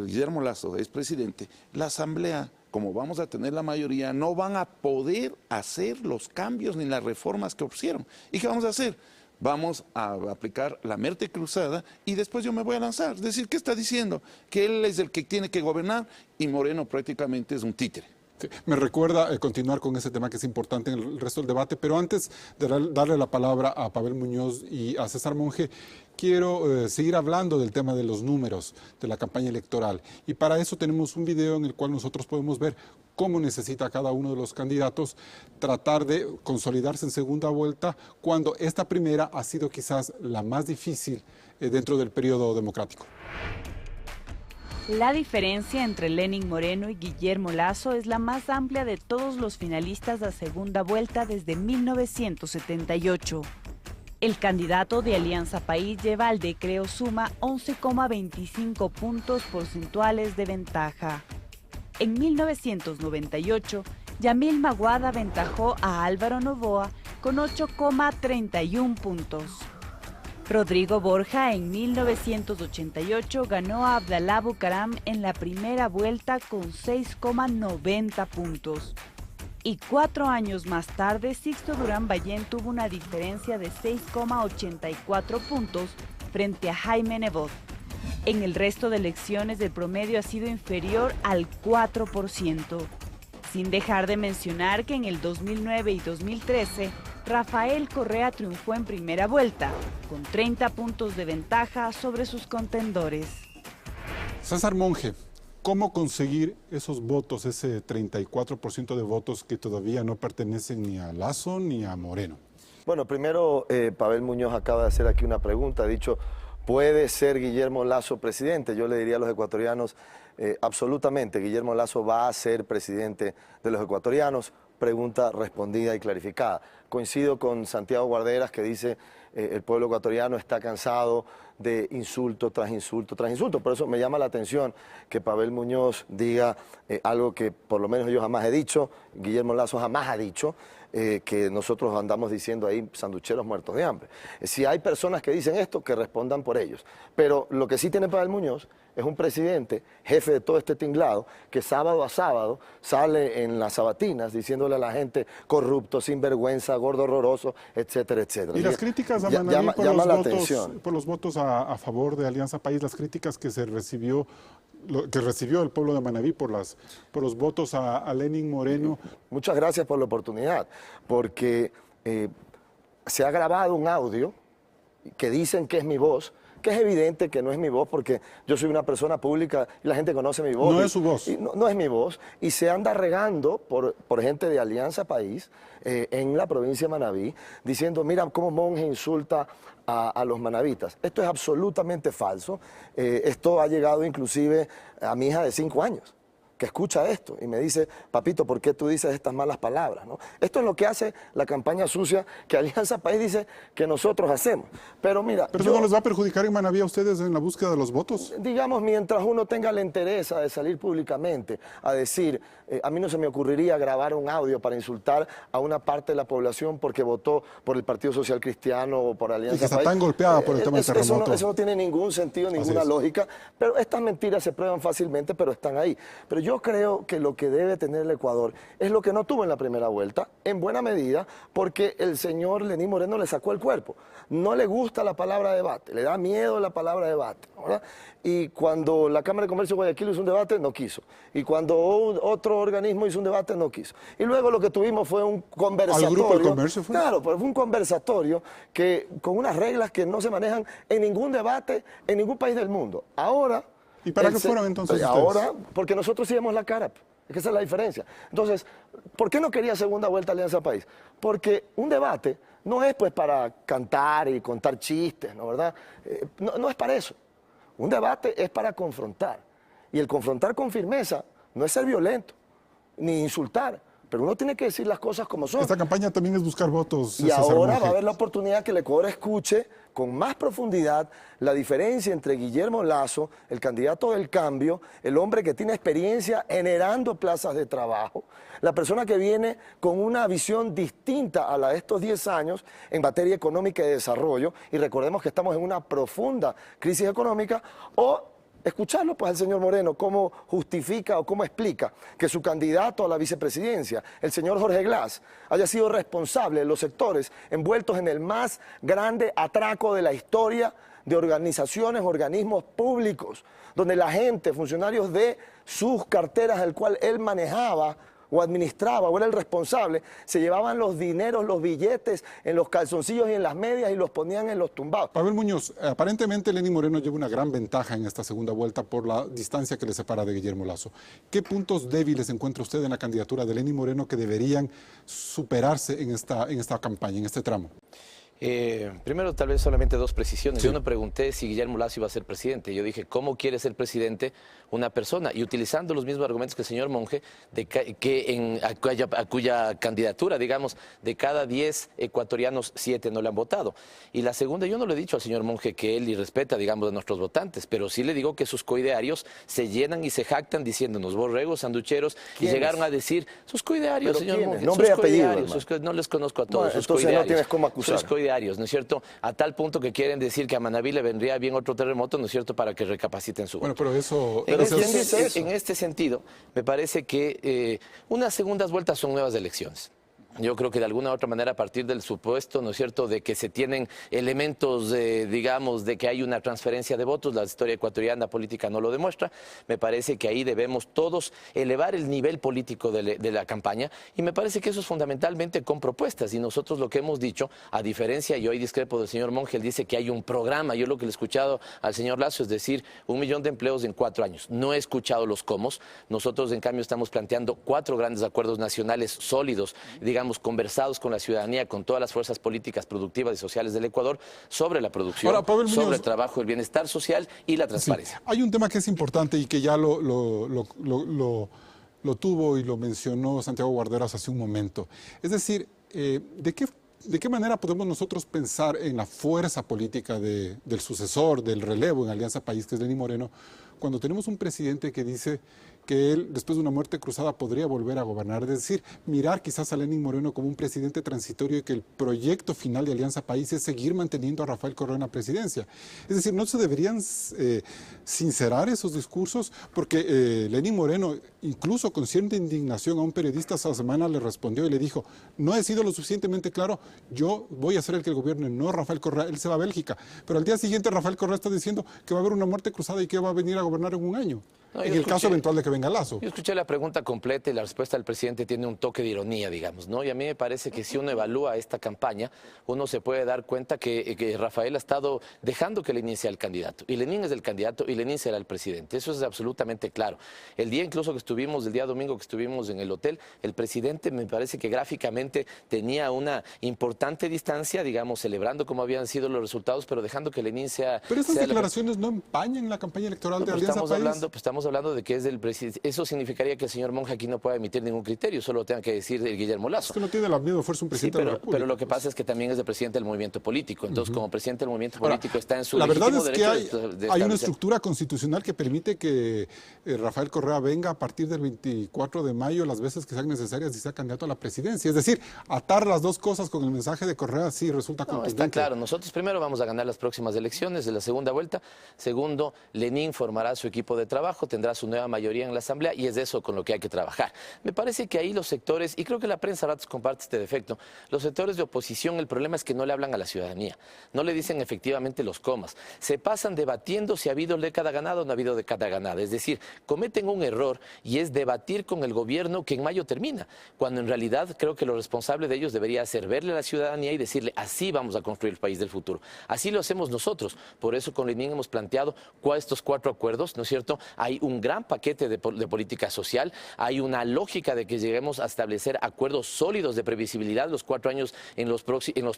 Guillermo Lasso es presidente, la Asamblea, como vamos a tener la mayoría, no van a poder hacer los cambios ni las reformas que ofrecieron. ¿Y qué vamos a hacer? Vamos a aplicar la muerte cruzada y después yo me voy a lanzar. Es decir, ¿qué está diciendo? Que él es el que tiene que gobernar y Moreno prácticamente es un títere. Sí, me recuerda continuar con ese tema que es importante en el resto del debate, pero antes de darle la palabra a Pavel Muñoz y a César Monge, quiero seguir hablando del tema de los números de la campaña electoral. Y para eso tenemos un video en el cual nosotros podemos ver cómo necesita cada uno de los candidatos tratar de consolidarse en segunda vuelta cuando esta primera ha sido quizás la más difícil dentro del periodo democrático. La diferencia entre Lenín Moreno y Guillermo Lasso es la más amplia de todos los finalistas de segunda vuelta desde 1978. El candidato de Alianza País lleva al Decreo suma 11,25 puntos porcentuales de ventaja. En 1998, Yamil Maguad aventajó a Álvaro Noboa con 8,31 puntos. Rodrigo Borja en 1988 ganó a Abdalá Bucaram en la primera vuelta con 6,90 puntos. Y 4 años más tarde, Sixto Durán Ballén tuvo una diferencia de 6,84 puntos frente a Jaime Nebot. En el resto de elecciones el promedio ha sido inferior al 4%. Sin dejar de mencionar que en el 2009 y 2013, Rafael Correa triunfó en primera vuelta, con 30 puntos de ventaja sobre sus contendores. César Monge, ¿cómo conseguir esos votos, ese 34% de votos que todavía no pertenecen ni a Lasso ni a Moreno? Bueno, primero, Pavel Muñoz acaba de hacer aquí una pregunta, ha dicho, ¿puede ser Guillermo Lasso presidente? Yo le diría a los ecuatorianos, absolutamente, Guillermo Lasso va a ser presidente de los ecuatorianos. Pregunta respondida y clarificada. Coincido con Santiago Guarderas que dice el pueblo ecuatoriano está cansado de insulto tras insulto tras insulto. Por eso me llama la atención que Pavel Muñoz diga algo que por lo menos yo jamás he dicho, Guillermo Lasso jamás ha dicho, que nosotros andamos diciendo ahí sanducheros muertos de hambre. Si hay personas que dicen esto, que respondan por ellos. Pero lo que sí tiene Pavel Muñoz es un presidente, jefe de todo este tinglado, que sábado a sábado sale en las sabatinas diciéndole a la gente corrupto, sinvergüenza, gordo horroroso, etcétera, etcétera. Y las críticas a Manaví por los votos a favor de Alianza País, las críticas que recibió el pueblo de Manaví por los votos a Lenín Moreno. Muchas gracias por la oportunidad, porque se ha grabado un audio que dicen que es mi voz, que es evidente que no es mi voz porque yo soy una persona pública y la gente conoce mi voz. No es su voz. No es mi voz. Y se anda regando por gente de Alianza País en la provincia de Manaví diciendo, mira cómo Monge insulta a los manavitas. Esto es absolutamente falso. Esto ha llegado inclusive a mi hija de 5 años. Que escucha esto y me dice, papito, ¿por qué tú dices estas malas palabras? ¿No? Esto es lo que hace la campaña sucia que Alianza País dice que nosotros hacemos. Pero mira... ¿Pero eso no les va a perjudicar en Manaví a ustedes en la búsqueda de los votos? Digamos, mientras uno tenga la entereza de salir públicamente a decir, a mí no se me ocurriría grabar un audio para insultar a una parte de la población porque votó por el Partido Social Cristiano o por Alianza País. Y que está tan golpeada por el tema del terremoto. Eso no tiene ningún sentido, ninguna lógica. Pero estas mentiras se prueban fácilmente, pero están ahí. Pero yo creo que lo que debe tener el Ecuador es lo que no tuvo en la primera vuelta, en buena medida, porque el señor Lenín Moreno le sacó el cuerpo. No le gusta la palabra debate, le da miedo la palabra debate, ¿verdad? Y cuando la Cámara de Comercio de Guayaquil hizo un debate, no quiso. Y cuando otro organismo hizo un debate, no quiso. Y luego lo que tuvimos fue un conversatorio. ¿Al grupo del comercio fue? Claro, pues fue un conversatorio que, con unas reglas que no se manejan en ningún debate, en ningún país del mundo. Ahora... ¿Y para qué fueron entonces ustedes? Ahora, porque nosotros sí vemos la cara. Es que esa es la diferencia. Entonces, ¿por qué no quería segunda vuelta Alianza País? Porque un debate no es pues para cantar y contar chistes, ¿no, verdad? No es para eso. Un debate es para confrontar. Y el confrontar con firmeza no es ser violento, ni insultar. Pero uno tiene que decir las cosas como son. Esta campaña también es buscar votos. Y ahora va a haber la oportunidad que el Ecuador escuche con más profundidad la diferencia entre Guillermo Lasso, el candidato del cambio, el hombre que tiene experiencia generando plazas de trabajo, la persona que viene con una visión distinta a la de estos 10 años en materia económica y de desarrollo, y recordemos que estamos en una profunda crisis económica, o escucharlo pues al señor Moreno, cómo justifica o cómo explica que su candidato a la vicepresidencia, el señor Jorge Glass, haya sido responsable de los sectores envueltos en el más grande atraco de la historia de organizaciones, organismos públicos, donde la gente, funcionarios de sus carteras, al cual él manejaba o administraba o era el responsable, se llevaban los dineros, los billetes en los calzoncillos y en las medias y los ponían en los tumbados. Pavel Muñoz, aparentemente Lenín Moreno lleva una gran ventaja en esta segunda vuelta por la distancia que le separa de Guillermo Lasso. ¿Qué puntos débiles encuentra usted en la candidatura de Lenín Moreno que deberían superarse en esta campaña, en este tramo? Primero, tal vez solamente dos precisiones. Sí. Yo no pregunté si Guillermo Lasso iba a ser presidente. Yo dije, ¿cómo quiere ser presidente una persona? Y utilizando los mismos argumentos que el señor Monge, a cuya candidatura, digamos, de cada 10 ecuatorianos, 7 no le han votado. Y la segunda, yo no le he dicho al señor Monge que él irrespeta, digamos, a nuestros votantes, pero sí le digo que sus coidearios se llenan y se jactan diciéndonos borregos, sanducheros, y llegaron a decir, sus coidearios, señor Monge, nombre y apellido, no les conozco a todos, bueno, sus entonces coidearios. No tienes cómo acusar. ¿No es cierto? A tal punto que quieren decir que a Manabí le vendría bien otro terremoto, ¿no es cierto?, para que recapaciten su voto. Bueno, pero eso... En este sentido, me parece que unas segundas vueltas son nuevas elecciones. Yo creo que de alguna u otra manera, a partir del supuesto, ¿no es cierto?, de que se tienen elementos, digamos, de que hay una transferencia de votos, la historia ecuatoriana política no lo demuestra, me parece que ahí debemos todos elevar el nivel político de la campaña, y me parece que eso es fundamentalmente con propuestas, y nosotros lo que hemos dicho, a diferencia, y hoy discrepo del señor Monge, él dice que hay un programa, yo lo que le he escuchado al señor Lasso es decir, 1 millón de empleos en 4 años, no he escuchado los cómo, nosotros en cambio estamos planteando 4 grandes acuerdos nacionales sólidos, digamos, conversados con la ciudadanía, con todas las fuerzas políticas, productivas y sociales del Ecuador, sobre la producción, sobre el trabajo, el bienestar social y la transparencia. Sí. Hay un tema que es importante y que ya lo tuvo y lo mencionó Santiago Guarderas hace un momento. Es decir, ¿de qué manera podemos nosotros pensar en la fuerza política del sucesor, del relevo en Alianza País, que es Lenín Moreno, cuando tenemos un presidente que dice que él, después de una muerte cruzada, podría volver a gobernar? Es decir, mirar quizás a Lenín Moreno como un presidente transitorio y que el proyecto final de Alianza País es seguir manteniendo a Rafael Correa en la presidencia. Es decir, ¿no se deberían sincerar esos discursos? Porque Lenín Moreno, incluso con cierta indignación a un periodista esta semana le respondió y le dijo, no he sido lo suficientemente claro, yo voy a ser el que gobierne, no Rafael Correa, él se va a Bélgica. Pero al día siguiente Rafael Correa está diciendo que va a haber una muerte cruzada y que va a venir a gobernar en un año. No, en el caso eventual de que venga Lasso. Yo escuché la pregunta completa y la respuesta del presidente tiene un toque de ironía, digamos, ¿no? Y a mí me parece que si uno evalúa esta campaña, uno se puede dar cuenta que Rafael ha estado dejando que Lenín sea el candidato. Y Lenín es el candidato y Lenín será el presidente. Eso es absolutamente claro. El día incluso que estuvimos, el día domingo que estuvimos en el hotel, el presidente me parece que gráficamente tenía una importante distancia, digamos, celebrando cómo habían sido los resultados, pero dejando que Lenín sea... Pero esas declaraciones no empañan la campaña electoral de Alianza País. Estamos hablando de que es del presidente. Eso significaría que el señor Monge aquí no pueda emitir ningún criterio, solo tenga que decir el Guillermo Lasso. Es que no tiene la misma fuerza un presidente de la República. Pero lo que pasa es que también es el presidente del movimiento político. Entonces, como presidente del movimiento político está en su la verdad es que hay una estructura constitucional que permite que Rafael Correa venga a partir del 24 de mayo las veces que sean necesarias y sea candidato a la presidencia. Es decir, atar las dos cosas con el mensaje de Correa sí resulta contundente. Está claro. Nosotros primero vamos a ganar las próximas elecciones de la segunda vuelta. Segundo, Lenín formará su equipo de trabajo, tendrá su nueva mayoría en la Asamblea y es de eso con lo que hay que trabajar. Me parece que ahí los sectores, y creo que la prensa a ratos comparte este defecto, los sectores de oposición, el problema es que no le hablan a la ciudadanía, no le dicen efectivamente los comas, se pasan debatiendo si ha habido década ganada o no ha habido década ganada, es decir, cometen un error y es debatir con el gobierno que en mayo termina, cuando en realidad creo que lo responsable de ellos debería ser verle a la ciudadanía y decirle, así vamos a construir el país del futuro, así lo hacemos nosotros, por eso con Lenín hemos planteado estos 4 acuerdos, ¿no es cierto? Hay un gran paquete de política social, hay una lógica de que lleguemos a establecer acuerdos sólidos de previsibilidad los 4 años en los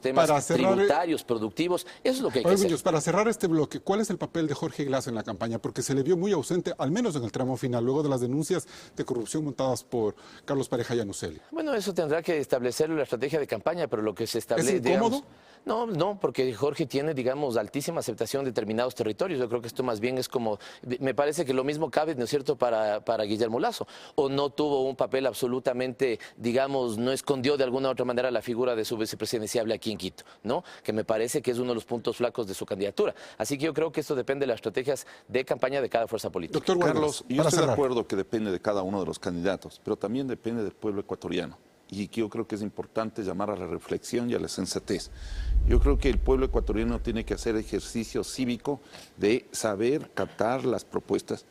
temas tributarios, productivos, eso es lo que hay que hacer. Para cerrar este bloque, ¿cuál es el papel de Jorge Glass en la campaña? Porque se le vio muy ausente, al menos en el tramo final, luego de las denuncias de corrupción montadas por Carlos Pareja y Anuselli. Bueno, eso tendrá que establecerlo la estrategia de campaña, pero lo que se establece... ¿Es incómodo? No, porque Jorge tiene, digamos, altísima aceptación en determinados territorios. Yo creo que esto más bien es como, me parece que lo mismo cabe, ¿no es cierto?, para Guillermo Lasso. O no tuvo un papel absolutamente, digamos, no escondió de alguna u otra manera la figura de su vicepresidenciable aquí en Quito, ¿no? Que me parece que es uno de los puntos flacos de su candidatura. Así que yo creo que esto depende de las estrategias de campaña de cada fuerza política. Doctor Carlos, yo estoy de acuerdo que depende de cada uno de los candidatos, pero también depende del pueblo ecuatoriano. Y yo creo que es importante llamar a la reflexión y a la sensatez. Yo creo que el pueblo ecuatoriano tiene que hacer ejercicio cívico de saber captar las propuestas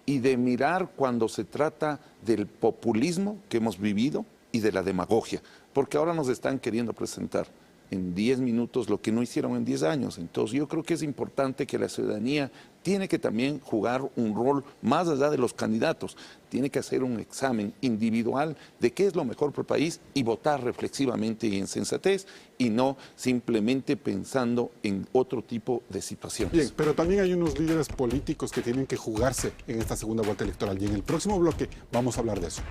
y de mirar cuando se trata del populismo que hemos vivido y de la demagogia, porque ahora nos están queriendo presentar en 10 minutos lo que no hicieron en 10 años. Entonces yo creo que es importante que la ciudadanía tiene que también jugar un rol más allá de los candidatos. Tiene que hacer un examen individual de qué es lo mejor para el país y votar reflexivamente y en sensatez y no simplemente pensando en otro tipo de situaciones. Bien, pero también hay unos líderes políticos que tienen que jugarse en esta segunda vuelta electoral y en el próximo bloque vamos a hablar de eso.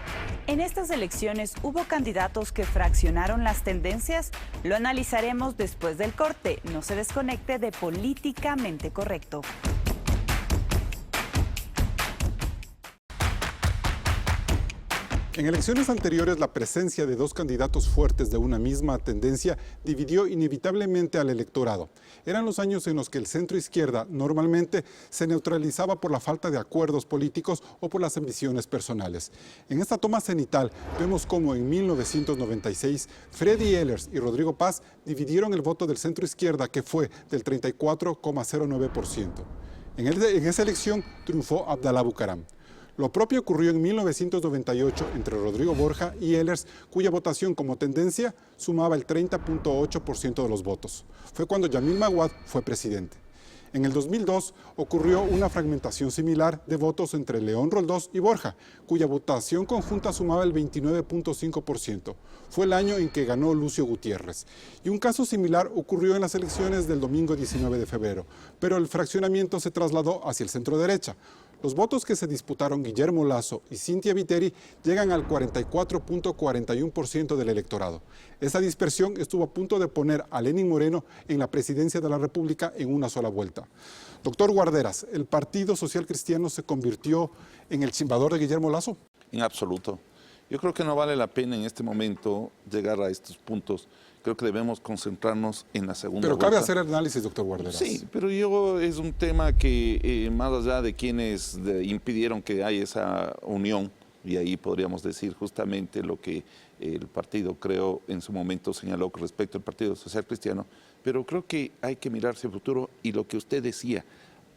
En estas elecciones hubo candidatos que fraccionaron las tendencias. Lo analizaremos después del corte. No se desconecte de Políticamente Correcto. En elecciones anteriores, la presencia de dos candidatos fuertes de una misma tendencia dividió inevitablemente al electorado. Eran los años en los que el centro izquierda normalmente se neutralizaba por la falta de acuerdos políticos o por las ambiciones personales. En esta toma cenital vemos cómo en 1996 Freddy Ehlers y Rodrigo Paz dividieron el voto del centro izquierda, que fue del 34,09%. En esa elección triunfó Abdalá Bucaram. Lo propio ocurrió en 1998 entre Rodrigo Borja y Ehlers, cuya votación como tendencia sumaba el 30,8% de los votos. Fue cuando Yamil Maguad fue presidente. En el 2002 ocurrió una fragmentación similar de votos entre León Roldós y Borja, cuya votación conjunta sumaba el 29,5%. Fue el año en que ganó Lucio Gutiérrez. Y un caso similar ocurrió en las elecciones del domingo 19 de febrero, pero el fraccionamiento se trasladó hacia el centro derecha. Los votos que se disputaron Guillermo Lasso y Cynthia Viteri llegan al 44,41% del electorado. Esa dispersión estuvo a punto de poner a Lenín Moreno en la presidencia de la República en una sola vuelta. Doctor Guarderas, ¿el Partido Social Cristiano se convirtió en el chimbador de Guillermo Lasso? En absoluto. Yo creo que no vale la pena en este momento llegar a estos puntos. Creo que debemos concentrarnos en la segunda vuelta. Pero cabe hacer el análisis, doctor Guarderas. Sí, pero es un tema que más allá de quienes impidieron que haya esa unión, y ahí podríamos decir justamente lo que el partido creo en su momento señaló con respecto al Partido Social Cristiano, pero creo que hay que mirarse al futuro y lo que usted decía,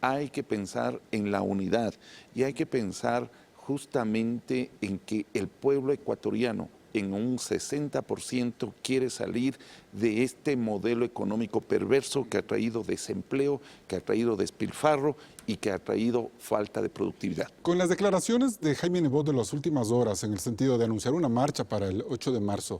hay que pensar en la unidad y hay que pensar justamente en que el pueblo ecuatoriano en un 60% quiere salir de este modelo económico perverso que ha traído desempleo, que ha traído despilfarro y que ha traído falta de productividad. Con las declaraciones de Jaime Nebot de las últimas horas, en el sentido de anunciar una marcha para el 8 de marzo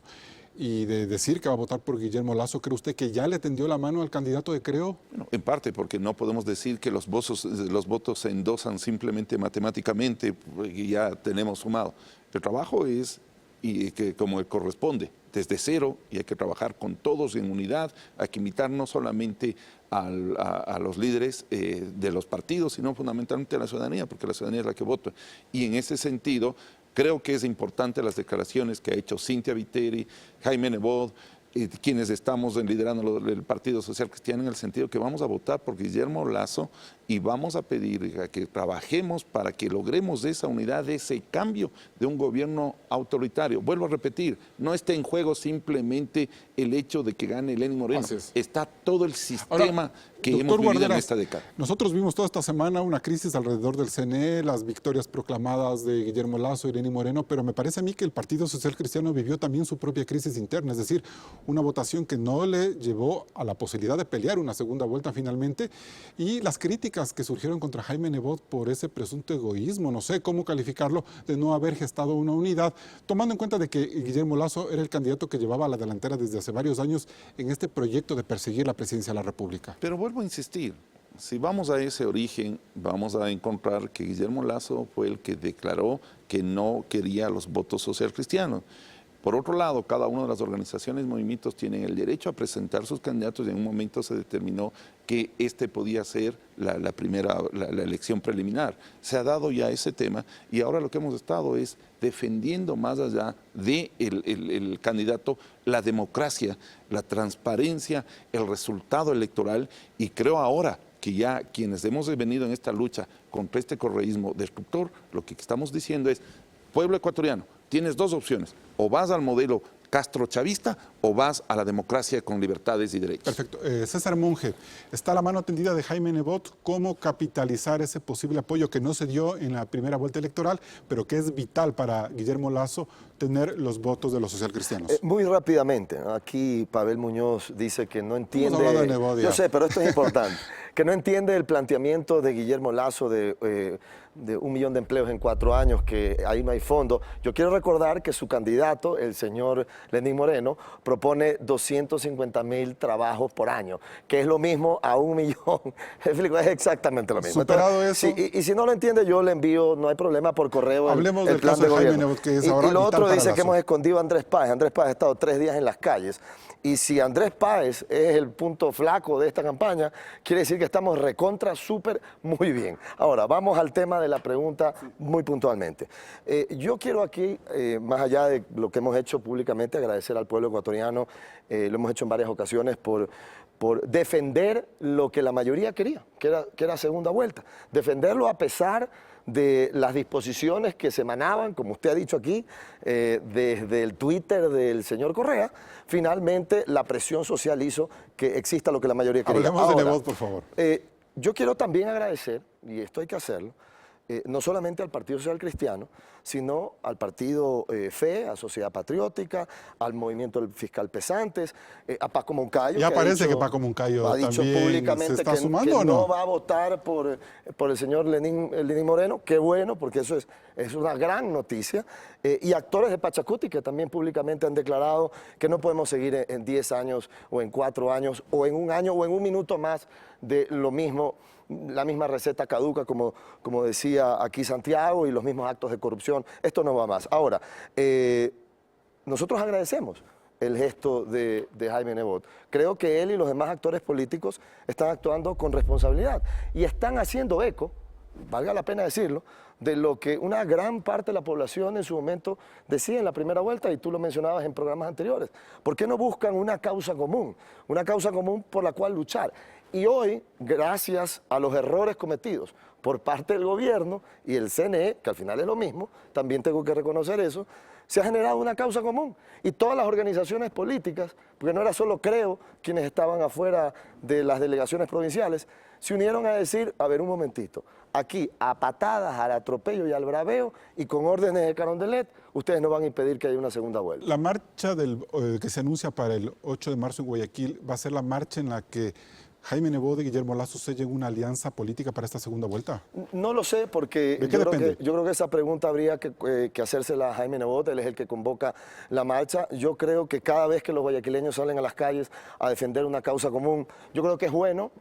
y de decir que va a votar por Guillermo Lasso, ¿cree usted que ya le tendió la mano al candidato de Creo? Bueno, en parte, porque no podemos decir que los votos se endosan simplemente matemáticamente, porque ya tenemos sumado. El trabajo es y que como corresponde, desde cero, y hay que trabajar con todos en unidad, hay que invitar no solamente a los líderes de los partidos, sino fundamentalmente a la ciudadanía, porque la ciudadanía es la que vota. Y en ese sentido, creo que es importante las declaraciones que ha hecho Cynthia Viteri, Jaime Nebot, quienes estamos liderando el Partido Social Cristiano, en el sentido que vamos a votar por Guillermo Lasso y vamos a pedir a que trabajemos para que logremos esa unidad, ese cambio de un gobierno autoritario. Vuelvo a repetir, no está en juego simplemente el hecho de que gane Lenín Moreno, está todo el sistema que hemos vivido Guarderas, en esta década. Nosotros vimos toda esta semana una crisis alrededor del CNE, las victorias proclamadas de Guillermo Lasso y Lenín Moreno, pero me parece a mí que el Partido Social Cristiano vivió también su propia crisis interna, es decir, una votación que no le llevó a la posibilidad de pelear una segunda vuelta finalmente, y las críticas que surgieron contra Jaime Nebot por ese presunto egoísmo, no sé cómo calificarlo, de no haber gestado una unidad, tomando en cuenta de que Guillermo Lasso era el candidato que llevaba a la delantera desde hace varios años en este proyecto de perseguir la presidencia de la República. Pero vuelvo a insistir, si vamos a ese origen, vamos a encontrar que Guillermo Lasso fue el que declaró que no quería los votos social cristianos. Por otro lado, cada una de las organizaciones y movimientos tienen el derecho a presentar sus candidatos y en un momento se determinó que este podía ser la elección preliminar. Se ha dado ya ese tema y ahora lo que hemos estado es defendiendo más allá del candidato la democracia, la transparencia, el resultado electoral y creo ahora que ya quienes hemos venido en esta lucha contra este correísmo destructor, lo que estamos diciendo es, pueblo ecuatoriano, tienes dos opciones, o vas al modelo castrochavista o vas a la democracia con libertades y derechos. Perfecto. César Monge, está la mano tendida de Jaime Nebot, ¿cómo capitalizar ese posible apoyo que no se dio en la primera vuelta electoral, pero que es vital para Guillermo Lasso tener los votos de los socialcristianos? Muy rápidamente, aquí Pavel Muñoz dice que no entiende, de Nebot, yo sé, pero esto es importante, que no entiende el planteamiento de Guillermo Lasso de 1 millón de empleos en 4 años, que ahí no hay fondo. Yo quiero recordar que su candidato, el señor Lenín Moreno, propone 250.000 trabajos por año, que es lo mismo a 1 millón. Es exactamente lo mismo. Superado eso. Y si no lo entiende, yo le envío, no hay problema, por correo. Hablemos del plan caso de Jaime gobierno. Nebot, que es ahora y lo vital otro para dice Lasso. que hemos escondido a Andrés Páez. Andrés Páez ha estado 3 días en las calles. Y si Andrés Páez es el punto flaco de esta campaña, quiere decir que estamos recontra, súper, muy bien. Ahora, vamos al tema de la pregunta muy puntualmente. Yo quiero aquí, más allá de lo que hemos hecho públicamente, agradecer al pueblo ecuatoriano, lo hemos hecho en varias ocasiones, por defender lo que la mayoría quería, que era segunda vuelta. Defenderlo a pesar de las disposiciones que se emanaban, como usted ha dicho aquí, desde el Twitter del señor Correa. Finalmente, la presión social hizo que exista lo que la mayoría quería. Hablemos de Nebot, por favor. Yo quiero también agradecer, y esto hay que hacerlo, no solamente al Partido Social Cristiano, sino al Partido FE, a Sociedad Patriótica, al Movimiento del Fiscal Pesantes, a Paco Moncayo. Ya parece que Paco Moncayo ha dicho también públicamente se está que sumando, ¿o no? no va a votar por el señor Lenín Moreno. Qué bueno, porque eso es una gran noticia. Y actores de Pachacuti que también públicamente han declarado que no podemos seguir en 10 años o en 4 años o en 1 año o en 1 minuto más de lo mismo, la misma receta caduca, como decía aquí Santiago, y los mismos actos de corrupción. Esto no va más. Ahora, nosotros agradecemos el gesto de Jaime Nebot. Creo que él y los demás actores políticos están actuando con responsabilidad y están haciendo eco, valga la pena decirlo, de lo que una gran parte de la población en su momento decía en la primera vuelta, y tú lo mencionabas en programas anteriores. ¿Por qué no buscan una causa común por la cual luchar? Y hoy, gracias a los errores cometidos por parte del gobierno y el CNE, que al final es lo mismo, también tengo que reconocer eso, se ha generado una causa común. Y todas las organizaciones políticas, porque no era solo Creo quienes estaban afuera de las delegaciones provinciales, se unieron a decir, a ver un momentito, aquí a patadas, al atropello y al braveo, y con órdenes de Carondelet, ustedes no van a impedir que haya una segunda vuelta. La marcha que se anuncia para el 8 de marzo en Guayaquil va a ser la marcha en la que Jaime Nebot y Guillermo Lasso sellen una alianza política para esta segunda vuelta. No lo sé, porque yo creo que esa pregunta habría que hacérsela a Jaime Nebot. Él es el que convoca la marcha. Yo creo que cada vez que los guayaquileños salen a las calles a defender una causa común, yo creo que es bueno.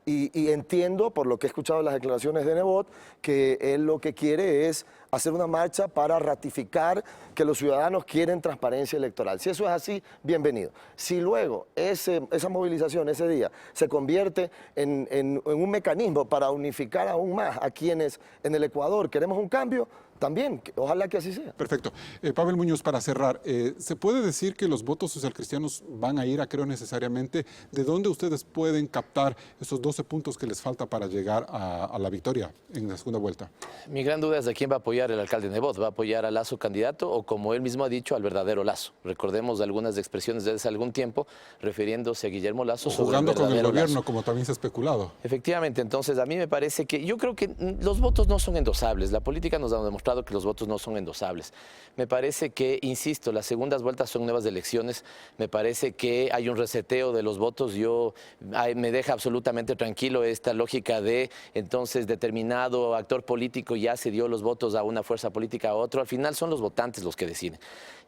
Y entiendo, por lo que he escuchado en las declaraciones de Nebot, que él lo que quiere es hacer una marcha para ratificar que los ciudadanos quieren transparencia electoral. Si eso es así, bienvenido. Si luego esa movilización ese día se convierte en un mecanismo para unificar aún más a quienes en el Ecuador queremos un cambio, también, ojalá que así sea. Perfecto. Pavel Muñoz, para cerrar, ¿se puede decir que los votos socialcristianos van a ir a Creo necesariamente? ¿De dónde ustedes pueden captar esos 12 puntos que les falta para llegar a la victoria en la segunda vuelta? Mi gran duda es de quién va a apoyar el alcalde Nebot. ¿Va a apoyar a Lasso candidato o, como él mismo ha dicho, al verdadero Lasso? Recordemos algunas expresiones desde hace algún tiempo refiriéndose a Guillermo Lasso. O jugando con el gobierno, Lasso, como también se ha especulado. Efectivamente, entonces a mí me parece que, yo creo que los votos no son endosables. La política nos ha demostrado que los votos no son endosables. Me parece que, insisto, las segundas vueltas son nuevas elecciones. Me parece que hay un reseteo de los votos. Me deja absolutamente tranquilo esta lógica de, entonces, determinado actor político ya se dio los votos a una fuerza política a otro. Al final son los votantes los que deciden.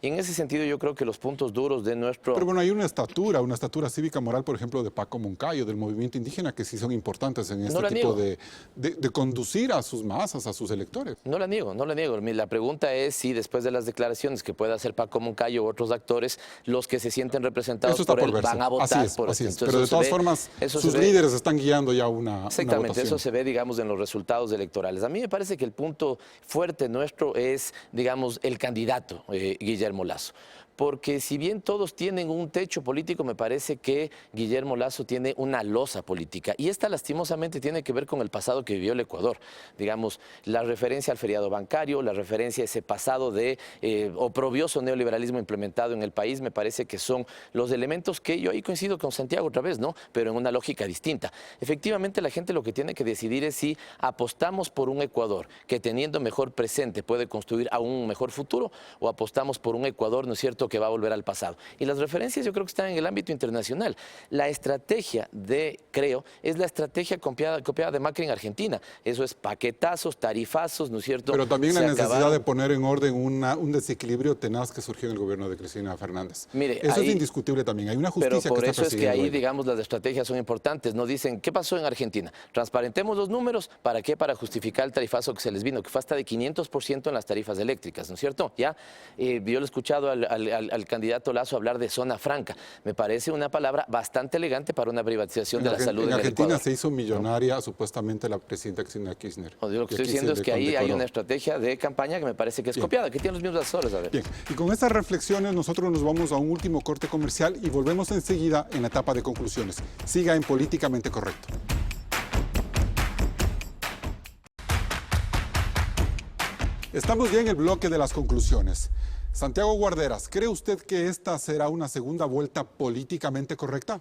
Y en ese sentido yo creo que los puntos duros de nuestro... Pero bueno, hay una estatura cívica moral, por ejemplo, de Paco Moncayo, del movimiento indígena, que sí son importantes en este tipo de conducir a sus masas, a sus electores. No la niego, no la niego. La pregunta es si después de las declaraciones que pueda hacer Paco Moncayo u otros actores, los que se sienten representados por él van a votar por así él. Es. Pero de todas formas, sus líderes están guiando ya una Exactamente, votación. eso se ve, digamos, en los resultados electorales. A mí me parece que el punto fuerte nuestro es, digamos, el candidato Guillermo Lasso. Porque si bien todos tienen un techo político, me parece que Guillermo Lasso tiene una losa política. Y esta lastimosamente tiene que ver con el pasado que vivió el Ecuador. Digamos, la referencia al feriado bancario, la referencia a ese pasado de oprobioso neoliberalismo implementado en el país, me parece que son los elementos que yo ahí coincido con Santiago otra vez, ¿no? Pero en una lógica distinta. Efectivamente, la gente lo que tiene que decidir es si apostamos por un Ecuador que, teniendo mejor presente, puede construir aún un mejor futuro, o apostamos por un Ecuador, ¿no es cierto?, proceso que va a volver al pasado. Y las referencias yo creo que están en el ámbito internacional. La estrategia de Creo es la estrategia copiada de Macri en Argentina. Eso es paquetazos, tarifazos, ¿no es cierto? Pero también la necesidad de poner en orden un desequilibrio tenaz que surgió en el gobierno de Cristina Fernández. Mire, eso ahí, es indiscutible también. Hay una justicia pero por que eso está es que persiguiendo ahí, él. digamos, las estrategias son importantes. No dicen, ¿qué pasó en Argentina? Transparentemos los números. ¿Para qué? Para justificar el tarifazo que se les vino, que fue hasta de 500% en las tarifas eléctricas, ¿no es cierto? Ya, yo le he escuchado al candidato Lasso hablar de zona franca. Me parece una palabra bastante elegante para una privatización de la salud en el Argentina Ecuador. se hizo millonaria, supuestamente, la presidenta Cristina Kirchner. Lo que estoy diciendo es que ahí hay una estrategia de campaña que me parece que es copiada, que tiene los mismos asesores. A ver. Bien, y con estas reflexiones nosotros nos vamos a un último corte comercial y volvemos enseguida en la etapa de conclusiones. Siga en Políticamente Correcto. Estamos ya en el bloque de las conclusiones. Santiago Guarderas, ¿cree usted que esta será una segunda vuelta políticamente correcta?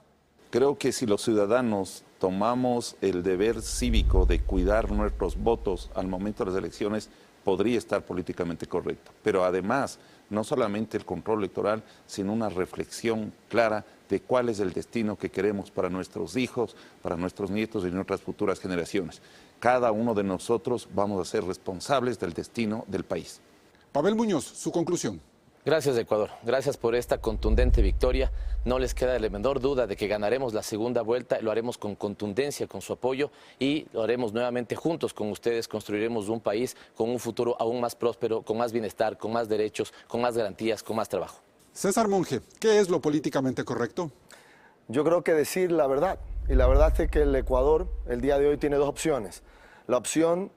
Creo que si los ciudadanos tomamos el deber cívico de cuidar nuestros votos al momento de las elecciones, podría estar políticamente correcto. Pero además, no solamente el control electoral, sino una reflexión clara de cuál es el destino que queremos para nuestros hijos, para nuestros nietos y nuestras futuras generaciones. Cada uno de nosotros vamos a ser responsables del destino del país. Pavel Muñoz, su conclusión. Gracias, Ecuador. Gracias por esta contundente victoria. No les queda la menor duda de que ganaremos la segunda vuelta. Lo haremos con contundencia, con su apoyo, y lo haremos nuevamente juntos con ustedes. Construiremos un país con un futuro aún más próspero, con más bienestar, con más derechos, con más garantías, con más trabajo. César Monge, ¿qué es lo políticamente correcto? Yo creo que decir la verdad. Y la verdad es que el Ecuador, el día de hoy, tiene dos opciones. La opción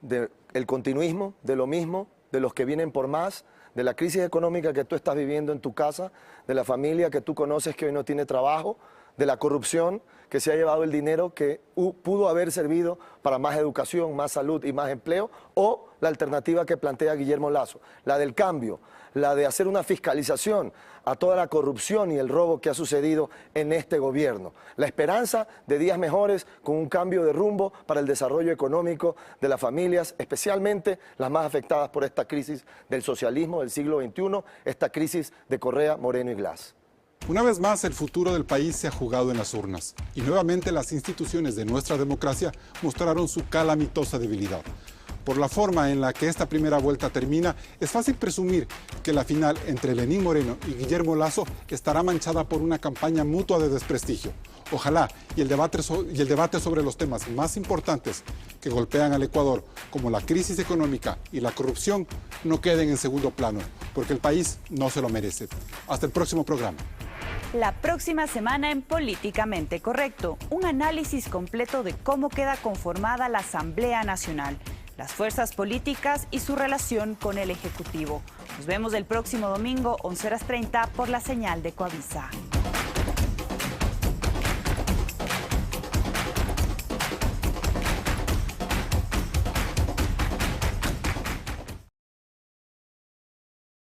del continuismo, de lo mismo, de los que vienen por más, de la crisis económica que tú estás viviendo en tu casa, de la familia que tú conoces que hoy no tiene trabajo, de la corrupción que se ha llevado el dinero que pudo haber servido para más educación, más salud y más empleo, o la alternativa que plantea Guillermo Lasso, la del cambio, la de hacer una fiscalización a toda la corrupción y el robo que ha sucedido en este gobierno. La esperanza de días mejores con un cambio de rumbo para el desarrollo económico de las familias, especialmente las más afectadas por esta crisis del socialismo del siglo XXI, esta crisis de Correa, Moreno y Glass. Una vez más, el futuro del país se ha jugado en las urnas y nuevamente las instituciones de nuestra democracia mostraron su calamitosa debilidad. Por la forma en la que esta primera vuelta termina, es fácil presumir que la final entre Lenín Moreno y Guillermo Lasso estará manchada por una campaña mutua de desprestigio. Ojalá y el debate sobre los temas más importantes que golpean al Ecuador, como la crisis económica y la corrupción, no queden en segundo plano, porque el país no se lo merece. Hasta el próximo programa. La próxima semana en Políticamente Correcto, un análisis completo de cómo queda conformada la Asamblea Nacional, las fuerzas políticas y su relación con el Ejecutivo. Nos vemos el próximo domingo, 11:30, por la señal de Coavisa.